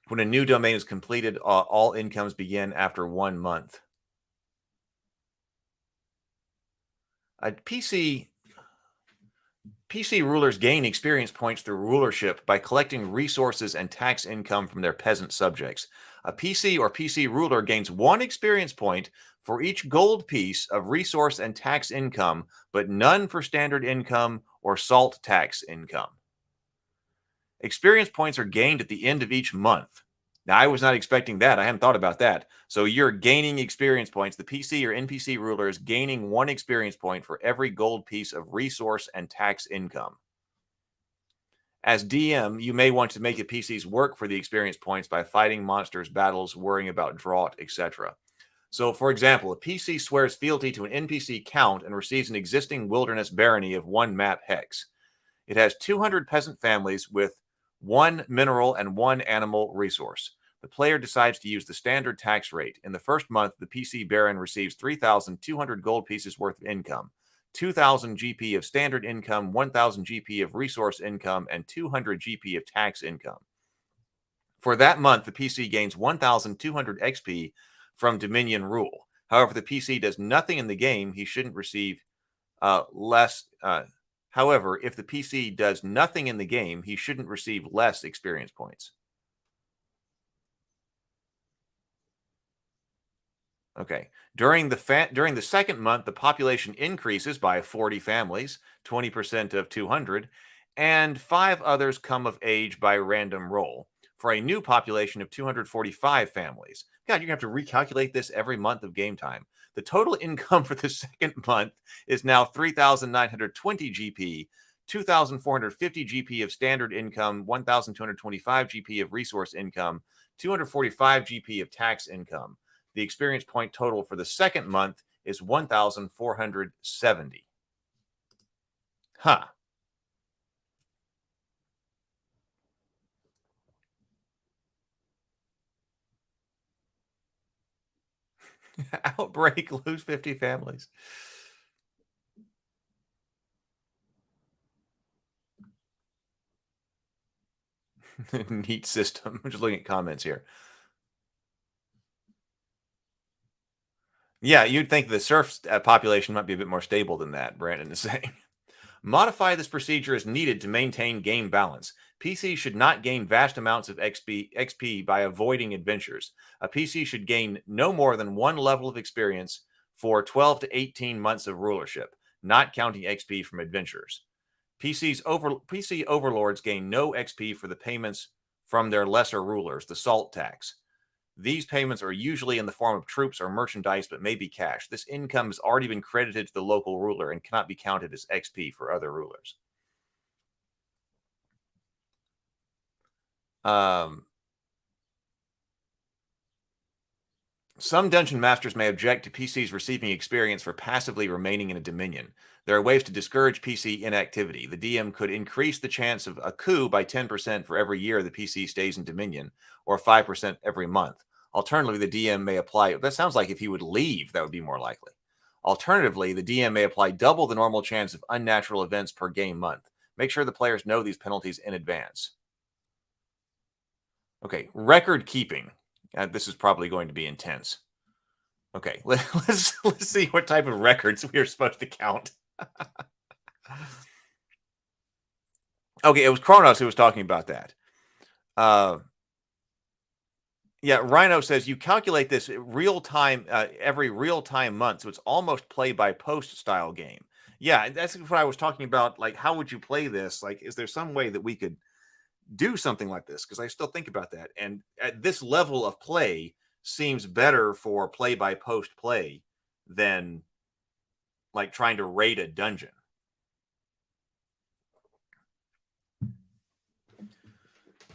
When a new domain is completed, all incomes begin after 1 month. PC rulers gain experience points through rulership by collecting resources and tax income from their peasant subjects. A PC or PC ruler gains 1 experience point for each gold piece of resource and tax income, but none for standard income or salt tax income. Experience points are gained at the end of each month. Now, I was not expecting that. I hadn't thought about that. So you're gaining experience points. The PC or NPC ruler is gaining 1 experience point for every gold piece of resource and tax income. As DM, you may want to make the PCs work for the experience points by fighting monsters, battles, worrying about drought, etc. So, for example, a PC swears fealty to an NPC count and receives an existing wilderness barony of 1 map hex. It has 200 peasant families with 1 mineral and 1 animal resource. The player decides to use the standard tax rate. In the first month, the PC Baron receives 3,200 gold pieces worth of income, 2,000 GP of standard income, 1,000 GP of resource income, and 200 GP of tax income. For that month, the PC gains 1,200 XP from Dominion Rule. However, if the PC does nothing in the game, he shouldn't receive less. However, if the PC does nothing in the game, he shouldn't receive less experience points. Okay. During the second month, the population increases by 40 families, 20% of 200, and 5 others come of age by random roll for a new population of 245 families. God, you're going to have to recalculate this every month of game time. The total income for the second month is now 3,920 GP, 2,450 GP of standard income, 1,225 GP of resource income, 245 GP of tax income. The experience point total for the second month is 1,470. Huh. Outbreak, lose 50 families. Neat system. I'm just looking at comments here. Yeah, you'd think the surf population might be a bit more stable than that, Brandon is saying. Modify this procedure as needed to maintain game balance. PC should not gain vast amounts of XP by avoiding adventures. A PC should gain no more than 1 level of experience for 12 to 18 months of rulership, not counting XP from adventures. PC overlords gain no XP for the payments from their lesser rulers, the salt tax. These payments are usually in the form of troops or merchandise, but may be cash. This income has already been credited to the local ruler and cannot be counted as XP for other rulers. Some dungeon masters may object to PCs receiving experience for passively remaining in a dominion. There are ways to discourage PC inactivity. The DM could increase the chance of a coup by 10% for every year the PC stays in dominion, or 5% every month. Alternatively, the DM may apply, that sounds like if he would leave, that would be more likely. Alternatively, the DM may apply double the normal chance of unnatural events per game month. Make sure the players know these penalties in advance. Okay, record keeping. This is probably going to be intense. Okay, let's see what type of records we are supposed to count. Okay, it was Kronos who was talking about that. Yeah, Rhino says you calculate this real time every real time month, so it's almost play by post style game. Yeah, that's what I was talking about. Like, how would you play this? Like, is there some way that we could do something like this? Because I still think about that, and at this level of play seems better for play by post play than like trying to raid a dungeon.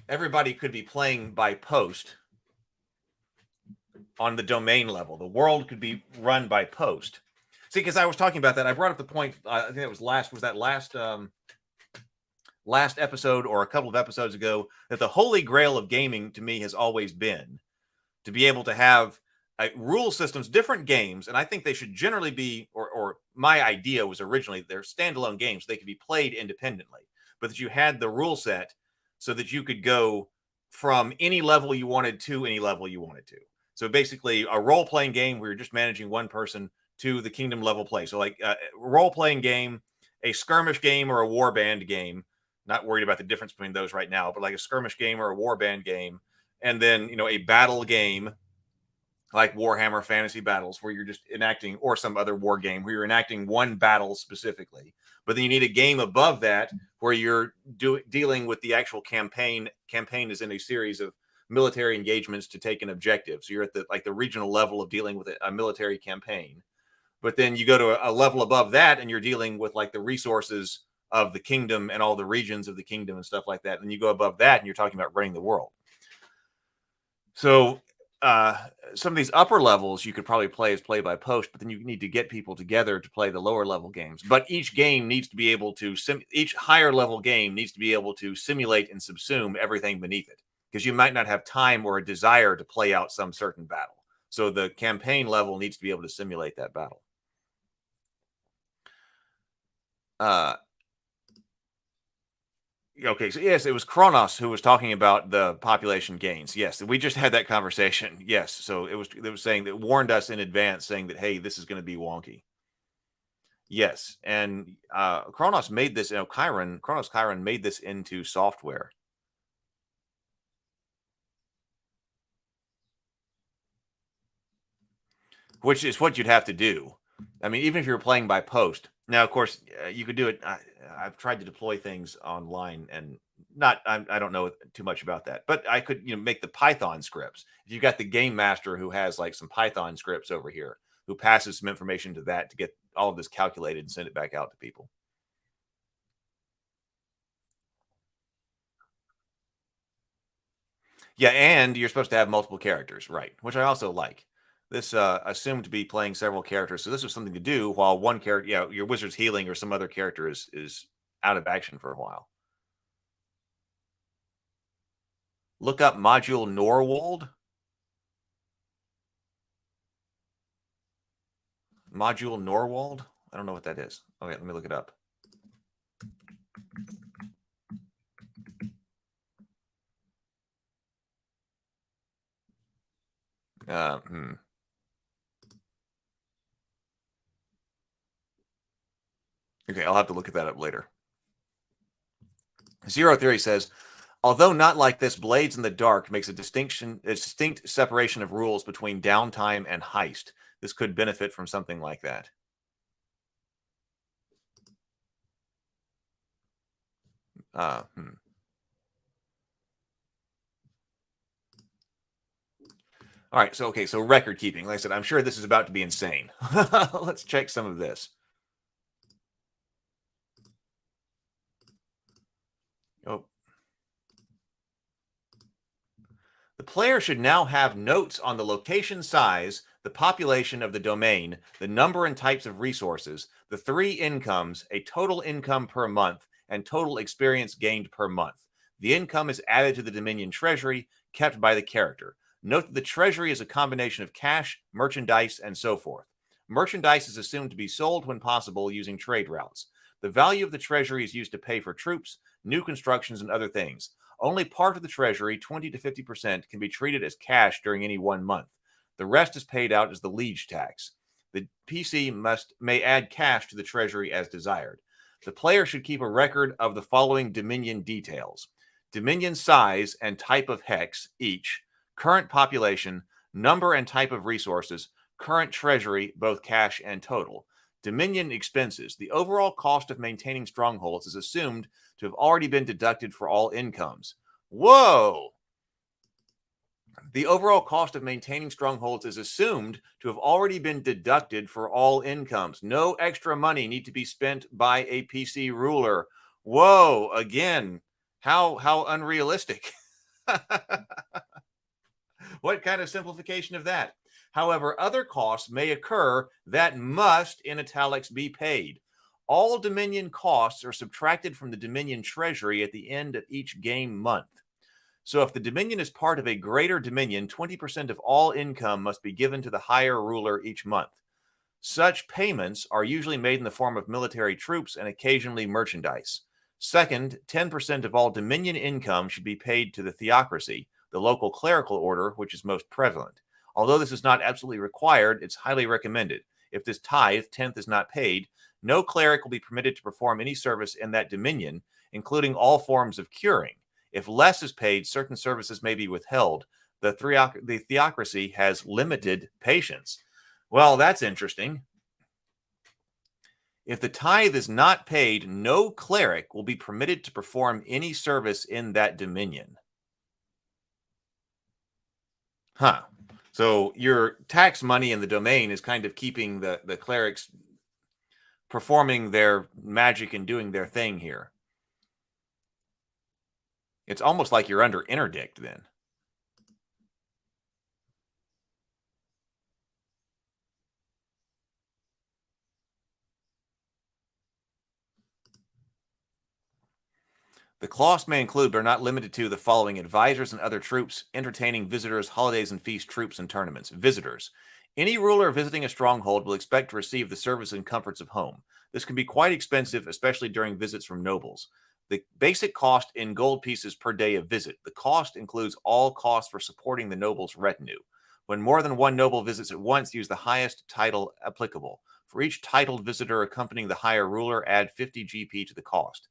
Everybody could be playing by post on the domain level. The world could be run by post. See, because I was talking about that, I brought up the point. I think it was last episode or a couple of episodes ago that the holy grail of gaming to me has always been to be able to have rule systems, different games, and I think they should generally be, or my idea was originally they're standalone games. They could be played independently, but that you had the rule set so that you could go from any level you wanted to any level you wanted to. So basically a role-playing game where you're just managing one person to the kingdom level play. So like a role-playing game, a skirmish game, or a warband game. Not worried about the difference between those right now, but like a skirmish game or a warband game. And then, a battle game like Warhammer Fantasy Battles where you're just enacting, or some other war game where you're enacting one battle specifically. But then you need a game above that where you're dealing with the actual campaign. Campaign is in a series of military engagements to take an objective. So you're at the regional level of dealing with a military campaign. But then you go to a level above that and you're dealing with like the resources of the kingdom and all the regions of the kingdom and stuff like that. And you go above that and you're talking about running the world. So some of these upper levels you could probably play as play by post, but then you need to get people together to play the lower level games. But each game needs to be able to, each higher level game needs to be able to simulate and subsume everything beneath it, because you might not have time or a desire to play out some certain battle. So the campaign level needs to be able to simulate that battle. Okay, so yes, it was Kronos who was talking about the population gains. Yes, we just had that conversation. Yes, so it was saying that warned us in advance, saying that hey, this is going to be wonky. Yes, and Kronos made this. Kronos Chiron made this into software. Which is what you'd have to do. I mean, even if you're playing by post. Now, of course, you could do it. I've tried to deploy things online, and I don't know too much about that, but I could, make the Python scripts. If you've got the game master who has like some Python scripts over here, who passes some information to that to get all of this calculated and send it back out to people. Yeah, and you're supposed to have multiple characters, right? Which I also like. This assumed to be playing several characters, so this was something to do while one character, your wizard's healing or some other character is out of action for a while. Look up module Norwald. Module Norwald? I don't know what that is. Okay, let me look it up. Okay, I'll have to look at that up later. Zero Theory says, although not like this, Blades in the Dark makes a distinct separation of rules between downtime and heist. This could benefit from something like that. All right, so record keeping. Like I said, I'm sure this is about to be insane. Let's check some of this. Oh. The player should now have notes on the location size, the population of the domain, the number and types of resources, the 3 incomes, a total income per month, and total experience gained per month. The income is added to the Dominion treasury, kept by the character. Note that the treasury is a combination of cash, merchandise, and so forth. Merchandise is assumed to be sold when possible using trade routes. The value of the treasury is used to pay for troops, new constructions, and other things. Only part of the treasury, 20 to 50%, can be treated as cash during any 1 month. The rest is paid out as the liege tax. The PC may add cash to the treasury as desired. The player should keep a record of the following Dominion details: Dominion size and type of hex each, current population, number and type of resources, current treasury, both cash and total. Dominion expenses. The overall cost of maintaining strongholds is assumed to have already been deducted for all incomes. Whoa! The overall cost of maintaining strongholds is assumed to have already been deducted for all incomes. No extra money need to be spent by a PC ruler. Whoa! Again, how unrealistic. What kind of simplification of that? However, other costs may occur that must, in italics, be paid. All Dominion costs are subtracted from the Dominion treasury at the end of each game month. So if the Dominion is part of a greater Dominion, 20% of all income must be given to the higher ruler each month. Such payments are usually made in the form of military troops and occasionally merchandise. Second, 10% of all Dominion income should be paid to the theocracy, the local clerical order, which is most prevalent. Although this is not absolutely required, it's highly recommended. If this tithe, 10th, is not paid, no cleric will be permitted to perform any service in that dominion, including all forms of curing. If less is paid, certain services may be withheld. The theocracy has limited patience. Well, that's interesting. If the tithe is not paid, no cleric will be permitted to perform any service in that dominion. Huh. So your tax money in the domain is kind of keeping the clerics performing their magic and doing their thing here. It's almost like you're under interdict then. The costs may include, but are not limited to, the following: advisors and other troops, entertaining visitors, holidays and feast troops, and tournaments. Visitors. Any ruler visiting a stronghold will expect to receive the service and comforts of home. This can be quite expensive, especially during visits from nobles. The basic cost in gold pieces per day of visit. The cost includes all costs for supporting the noble's retinue. When more than one noble visits at once, use the highest title applicable. For each titled visitor accompanying the higher ruler, add 50 GP to the cost.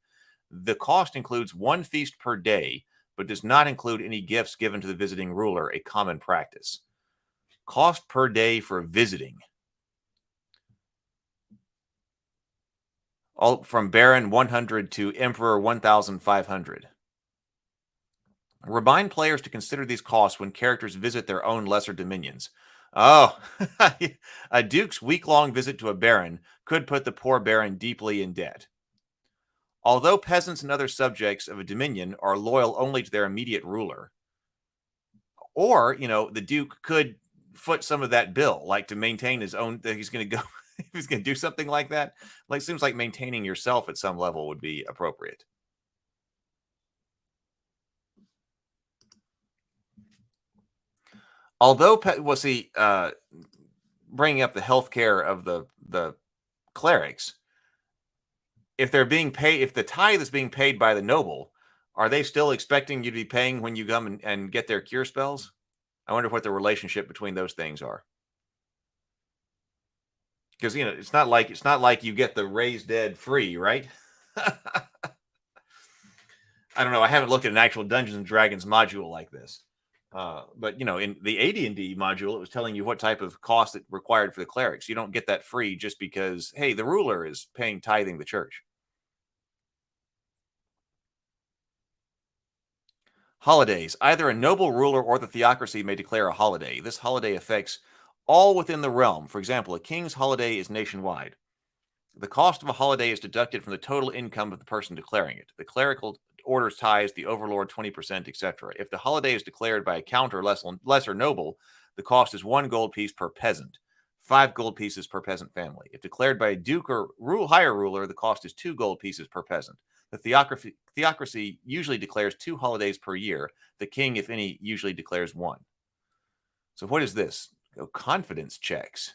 The cost includes one feast per day, but does not include any gifts given to the visiting ruler, a common practice. Cost per day for visiting. All from Baron 100 to Emperor 1,500. Remind players to consider these costs when characters visit their own lesser dominions. Oh, a duke's week-long visit to a baron could put the poor baron deeply in debt. Although peasants and other subjects of a dominion are loyal only to their immediate ruler, or, the duke could foot some of that bill, like to maintain his own, that he's going to go, he's going to do something like that. Like, seems like maintaining yourself at some level would be appropriate. Although, bringing up the healthcare of the clerics, if they're being paid, if the tithe is being paid by the noble, are they still expecting you to be paying when you come and get their cure spells? I wonder what the relationship between those things are. Because it's not like you get the raised dead free, right? I don't know. I haven't looked at an actual Dungeons and Dragons module like this. But in the AD&D module, it was telling you what type of cost it required for the clerics. You don't get that free just because, hey, the ruler is paying tithing the church. Holidays. Either a noble ruler or the theocracy may declare a holiday. This holiday affects all within the realm. For example, a king's holiday is nationwide. The cost of a holiday is deducted from the total income of the person declaring it. The clerical orders tithes, the overlord 20%, etc. If the holiday is declared by a count or lesser noble, the cost is 1 gold piece per peasant, 5 gold pieces per peasant family. If declared by a duke or higher ruler, the cost is 2 gold pieces per peasant. The theocracy usually declares 2 holidays per year. The king, if any, usually declares 1. So what is this? Confidence checks.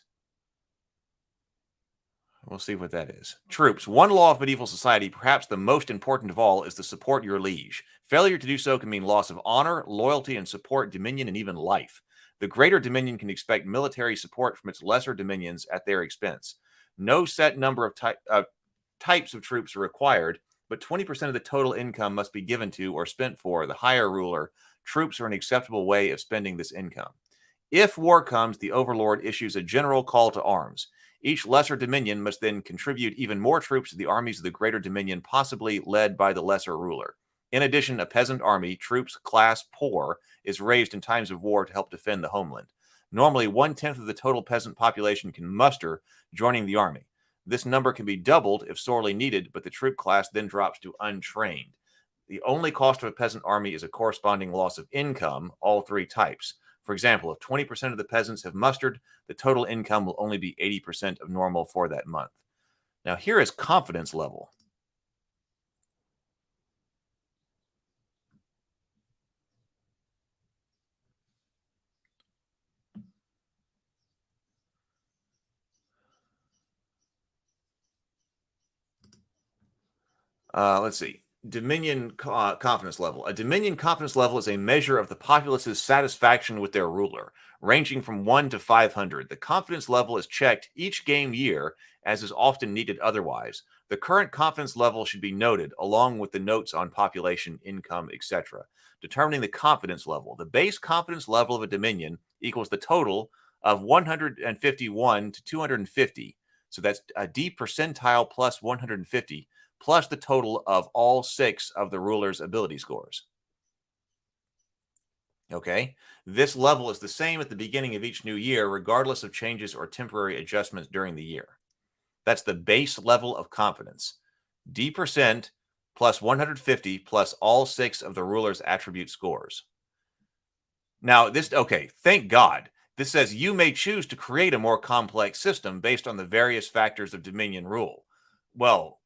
We'll see what that is. Troops. One law of medieval society, perhaps the most important of all, is to support your liege. Failure to do so can mean loss of honor, loyalty, and support, dominion, and even life. The greater dominion can expect military support from its lesser dominions at their expense. No set number of types of troops are required, but 20% of the total income must be given to or spent for the higher ruler. Troops are an acceptable way of spending this income. If war comes, the overlord issues a general call to arms. Each lesser dominion must then contribute even more troops to the armies of the greater dominion, possibly led by the lesser ruler. In addition, a peasant army, troops class poor, is raised in times of war to help defend the homeland. Normally, 1/10 of the total peasant population can muster joining the army. This number can be doubled if sorely needed, but the troop class then drops to untrained. The only cost of a peasant army is a corresponding loss of income, all 3 types. For example, if 20% of the peasants have mustered, the total income will only be 80% of normal for that month. Now, here is confidence level. Let's see. Dominion confidence level. A Dominion confidence level is a measure of the populace's satisfaction with their ruler, ranging from 1 to 500. The confidence level is checked each game year, as is often needed otherwise. The current confidence level should be noted, along with the notes on population, income, etc. Determining the confidence level. The base confidence level of a Dominion equals the total of 151 to 250. So that's a D percentile plus 150, plus the total of all 6 of the ruler's ability scores. Okay, this level is the same at the beginning of each new year, regardless of changes or temporary adjustments during the year. That's the base level of confidence. D percent plus 150 plus all 6 of the ruler's attribute scores. Now, thank God. This says you may choose to create a more complex system based on the various factors of Dominion rule. Well,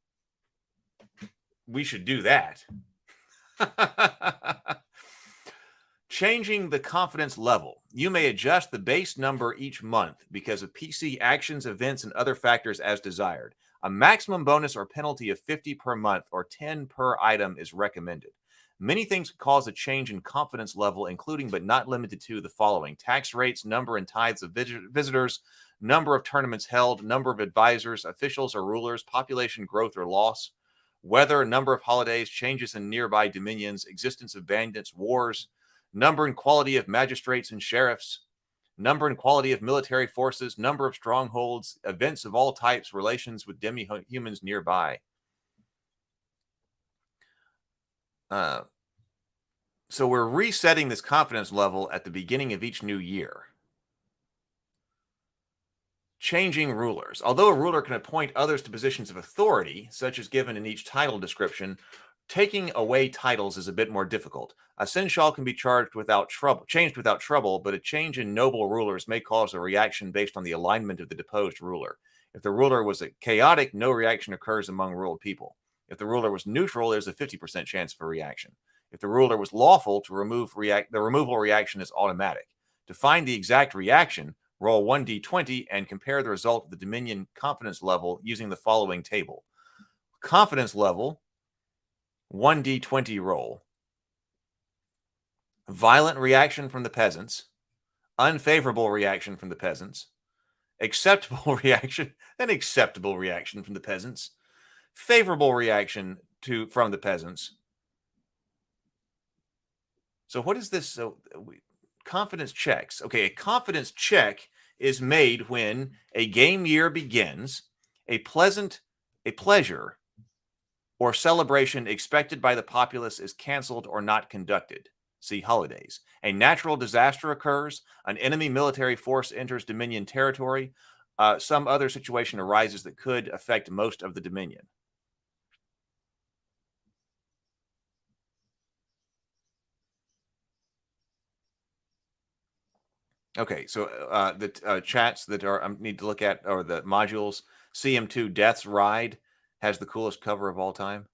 we should do that. Changing the confidence level. You may adjust the base number each month because of PC actions, events, and other factors as desired. A maximum bonus or penalty of 50 per month or 10 per item is recommended. Many things could cause a change in confidence level, including but not limited to the following: tax rates, number and tithes of visitors, number of tournaments held, number of advisors, officials or rulers, population growth or loss, weather, number of holidays, changes in nearby dominions, existence of bandits, wars, number and quality of magistrates and sheriffs, number and quality of military forces, number of strongholds, events of all types, relations with demi-humans nearby. So we're resetting this confidence level at the beginning of each new year. Changing rulers. Although a ruler can appoint others to positions of authority, such as given in each title description, taking away titles is a bit more difficult. A seneschal can be changed without trouble, but a change in noble rulers may cause a reaction based on the alignment of the deposed ruler. If the ruler was chaotic, no reaction occurs among ruled people. If the ruler was neutral, there's a 50% chance for reaction. If the ruler was lawful, the removal reaction is automatic. To find the exact reaction, roll 1d20 and compare the result of the Dominion confidence level using the following table. Confidence level, 1d20 roll. Violent reaction from the peasants. Unfavorable reaction from the peasants. Acceptable reaction, an acceptable reaction from the peasants. Favorable reaction from the peasants. So what is this? So confidence checks. Okay, a confidence check is made when a game year begins, a pleasure or celebration expected by the populace is canceled or not conducted. See holidays. A natural disaster occurs, an enemy military force enters Dominion territory, some other situation arises that could affect most of the Dominion. Okay, so the chats that I need to look at, or the modules, CM2 Death's Ride has the coolest cover of all time.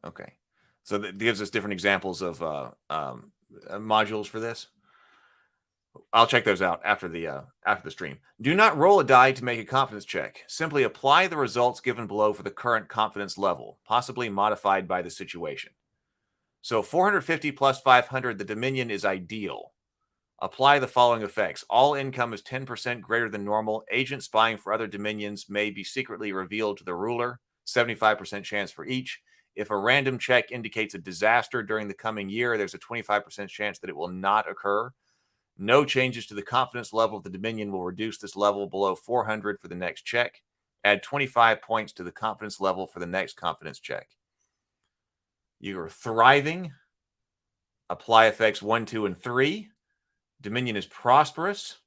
Okay, so that gives us different examples of modules for this. I'll check those out after the stream. Do not roll a die to make a confidence check. Simply apply the results given below for the current confidence level, possibly modified by the situation. So 450 plus 500, the Dominion is ideal. Apply the following effects. All income is 10% greater than normal. Agent spying for other dominions may be secretly revealed to the ruler. 75% chance for each. If a random check indicates a disaster during the coming year, there's a 25% chance that it will not occur. No changes to the confidence level of the Dominion will reduce this level below 400 for the next check. Add 25 points to the confidence level for the next confidence check. You're thriving. Apply effects 1, 2, and 3. Dominion is prosperous.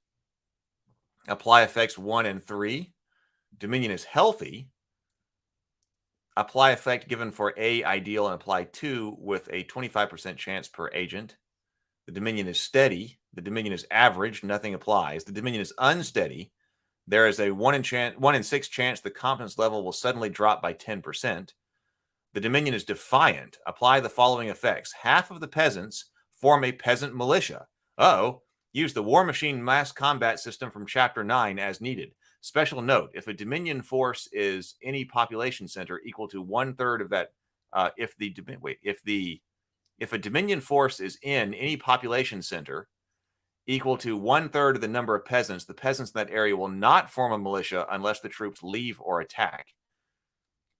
Apply effects 1 and 3. Dominion is healthy. Apply effect given for A, ideal, and apply 2 with a 25% chance per agent. The Dominion is steady. The Dominion is average. Nothing applies. The Dominion is unsteady. There is a 1 in 6 chance the confidence level will suddenly drop by 10%. The Dominion is defiant. Apply the following effects. Half of the peasants form a peasant militia. Use the War Machine mass combat system from Chapter 9 as needed. Special note, if a Dominion force is any population center equal to 1/3 of that, if a Dominion force is in any population center equal to 1/3 of the number of peasants, the peasants in that area will not form a militia unless the troops leave or attack.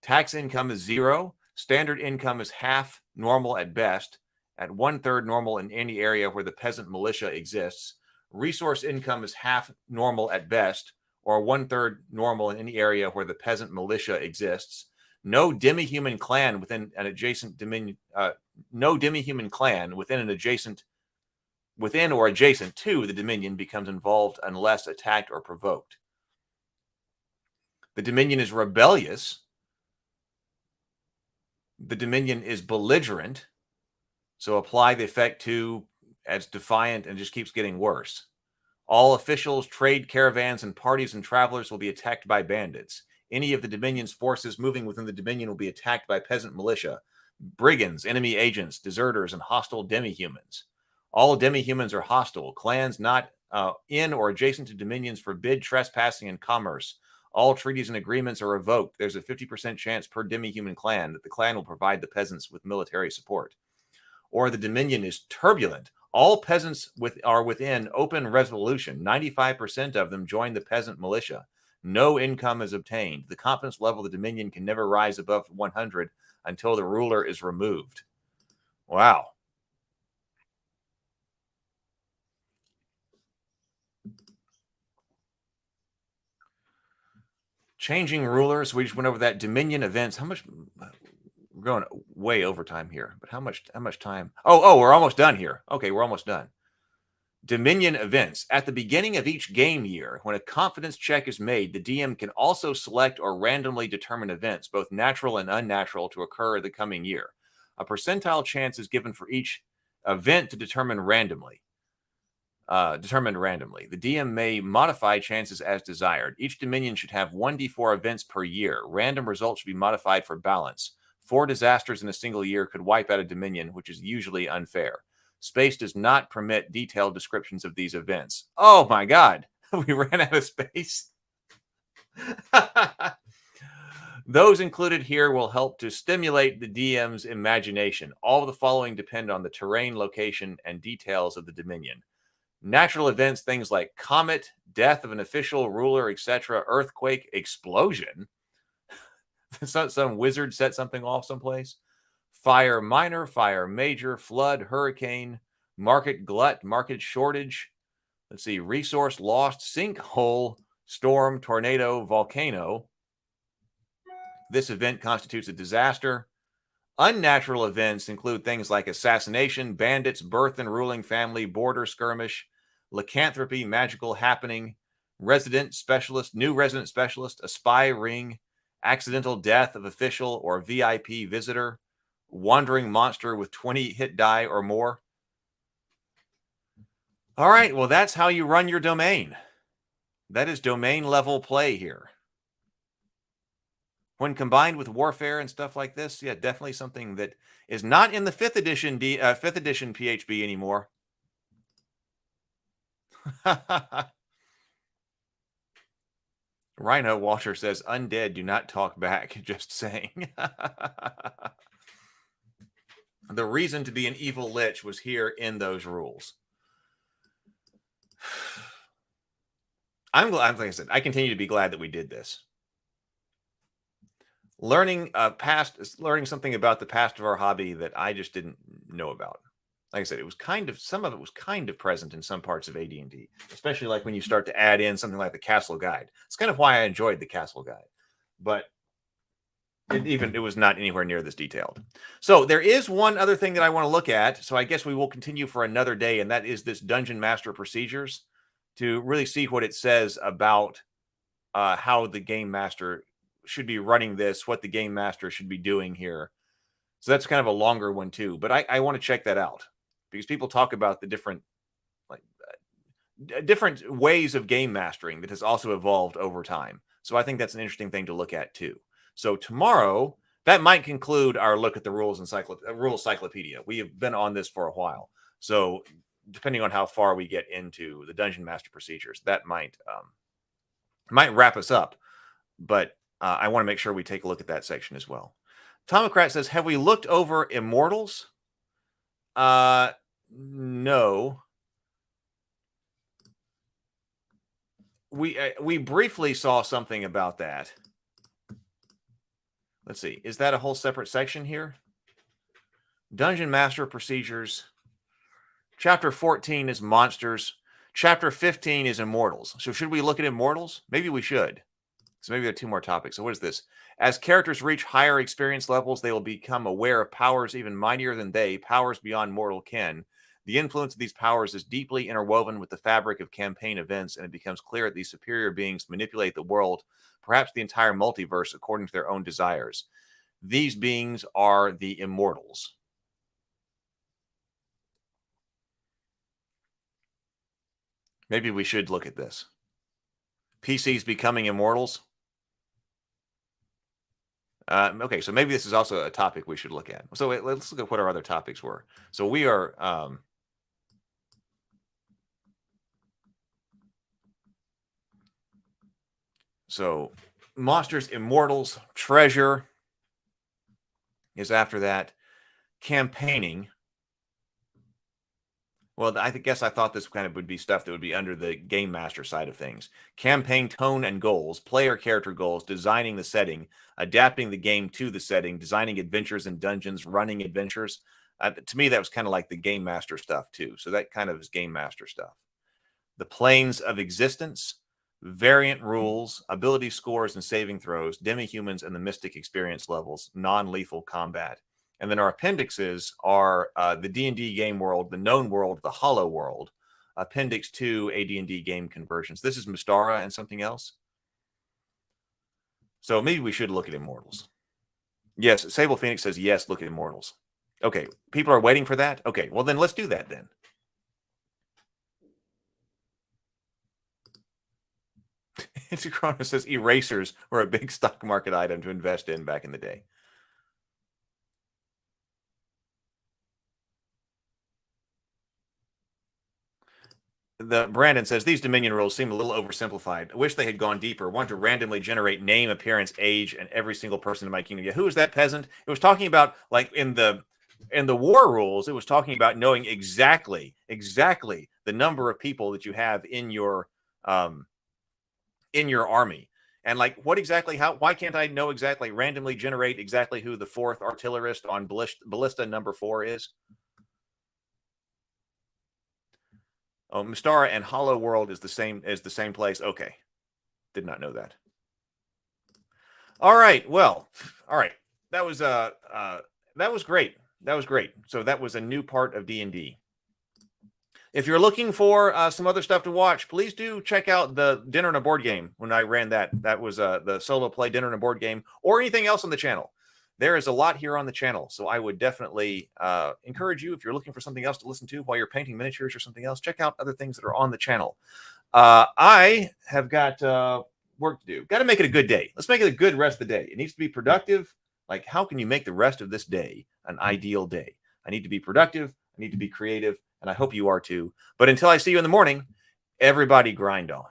Tax income is 0. Standard income is half normal at best, at 1/3 normal in any area where the peasant militia exists. Resource income is half normal at best, or 1/3 normal in any area where the peasant militia exists. No demi-human clan within an adjacent dominion. No demi-human clan within or adjacent to the Dominion becomes involved unless attacked or provoked. The Dominion is rebellious. The Dominion is belligerent. So apply the effect 2 as defiant and just keeps getting worse. All officials, trade caravans, and parties and travelers will be attacked by bandits. Any of the Dominion's forces moving within the Dominion will be attacked by peasant militia, brigands, enemy agents, deserters, and hostile demi-humans. All demi-humans are hostile. Clans not in or adjacent to dominions forbid trespassing and commerce. All treaties and agreements are revoked. There's a 50% chance per demi-human clan that the clan will provide the peasants with military support. Or the dominion is turbulent. All peasants are within open revolution. 95% of them join the peasant militia. No income is obtained. The confidence level of the dominion can never rise above 100 until the ruler is removed. Wow. Changing rulers. We just went over that. Dominion events. How much? We're going way over time here, but how much time? Oh, we're almost done here. Okay, we're almost done. Dominion events. At the beginning of each game year, when a confidence check is made, the DM can also select or randomly determine events, both natural and unnatural, to occur the coming year. A percentile chance is given for each event to determined randomly. The DM may modify chances as desired. Each dominion should have 1d4 events per year. Random results should be modified for balance. 4 disasters in a single year could wipe out a dominion, which is usually unfair. Space does not permit detailed descriptions of these events. Oh my God, we ran out of space. Those included here will help to stimulate the DM's imagination. All of the following depend on the terrain, location, and details of the dominion. Natural events, things like comet, death of an official, ruler, etc., earthquake, explosion. Some wizard set something off someplace. Fire minor, fire major, flood, hurricane, market glut, market shortage. Let's see, resource lost, sinkhole, storm, tornado, volcano. This event constitutes a disaster. Unnatural events include things like assassination, bandits, birth and ruling family, border skirmish, lycanthropy, magical happening, resident specialist, new resident specialist, a spy ring, accidental death of official or VIP visitor, wandering monster with 20 hit die or more. All right, well, that's how you run your domain. That is domain level play here. When combined with warfare and stuff like this, yeah, definitely something that is not in the 5th edition PHB anymore. Rhino Walter says, undead do not talk back. Just saying. The reason to be an evil lich was here in those rules. I'm glad, like I said, I continue to be glad that we did this. Learning something about the past of our hobby that I just didn't know about. Like I said, it was some of it was kind of present in some parts of AD&D, especially like when you start to add in something like the Castle Guide. It's kind of why I enjoyed the Castle Guide, but it was not anywhere near this detailed. So there is one other thing that I want to look at. So I guess we will continue for another day, and that is this Dungeon Master Procedures, to really see what it says about how the Game Master should be running this, what the Game Master should be doing here. So that's kind of a longer one too, but I want to check that out because people talk about the different different ways of game mastering that has also evolved over time. So I think that's an interesting thing to look at too. So tomorrow, that might conclude our look at the rules Cyclopedia. We have been on this for a while. So depending on how far we get into the Dungeon Master Procedures, that might wrap us up. But I want to make sure we take a look at that section as well. Tomocrat says, have we looked over Immortals? No. We briefly saw something about that. Let's see. Is that a whole separate section here? Dungeon Master Procedures. Chapter 14 is Monsters. Chapter 15 is Immortals. So should we look at Immortals? Maybe we should. So maybe there are 2 more topics. So what is this? As characters reach higher experience levels, they will become aware of powers even mightier than they, powers beyond mortal ken. The influence of these powers is deeply interwoven with the fabric of campaign events, and it becomes clear that these superior beings manipulate the world, perhaps the entire multiverse, according to their own desires. These beings are the Immortals. Maybe we should look at this. PCs becoming Immortals. Okay, so maybe this is also a topic we should look at. So let's look at what our other topics were. So we are So Monsters, Immortals, Treasure is after that. Campaigning. Well, guess I thought this kind of would be stuff that would be under the Game Master side of things. Campaign tone and goals, player character goals, designing the setting, adapting the game to the setting, designing adventures and dungeons, running adventures. To me, that was kind of like the Game Master stuff too. So that kind of is Game Master stuff. The planes of existence, variant rules, ability scores and saving throws, demi-humans and the mystic experience levels, non-lethal combat. And then our appendixes are the D&D game world, the known world, the hollow world. Appendix 2, AD&D game conversions. This is Mystara and something else. So maybe we should look at Immortals. Yes, Sable Phoenix says, yes, look at Immortals. Okay, people are waiting for that? Okay, well then let's do that then. Interchrono says erasers were a big stock market item to invest in back in the day. Brandon says these Dominion rules seem a little oversimplified. I wish they had gone deeper. Want to randomly generate name, appearance, age, and every single person in my kingdom. Yeah, who is that peasant? It was talking about, like, in the war rules, it was talking about knowing exactly the number of people that you have in your army. And like, what exactly, why can't I know exactly, randomly generate exactly who the 4th artillerist on ballista number 4 is? Oh, Mystara and Hollow World is the same place. Okay. Did not know that. All right. Well, all right. That was great. That was great. So that was a new part of D&D. If you're looking for some other stuff to watch, please do check out the Dinner and a Board Game. When I ran that was the solo play Dinner and a Board Game, or anything else on the channel. There is a lot here on the channel, so I would definitely encourage you, if you're looking for something else to listen to while you're painting miniatures or something else, check out other things that are on the channel. I have got work to do. Got to make it a good day. Let's make it a good rest of the day. It needs to be productive. Like, how can you make the rest of this day an ideal day? I need to be productive. I need to be creative, and I hope you are too. But until I see you in the morning, everybody grind on.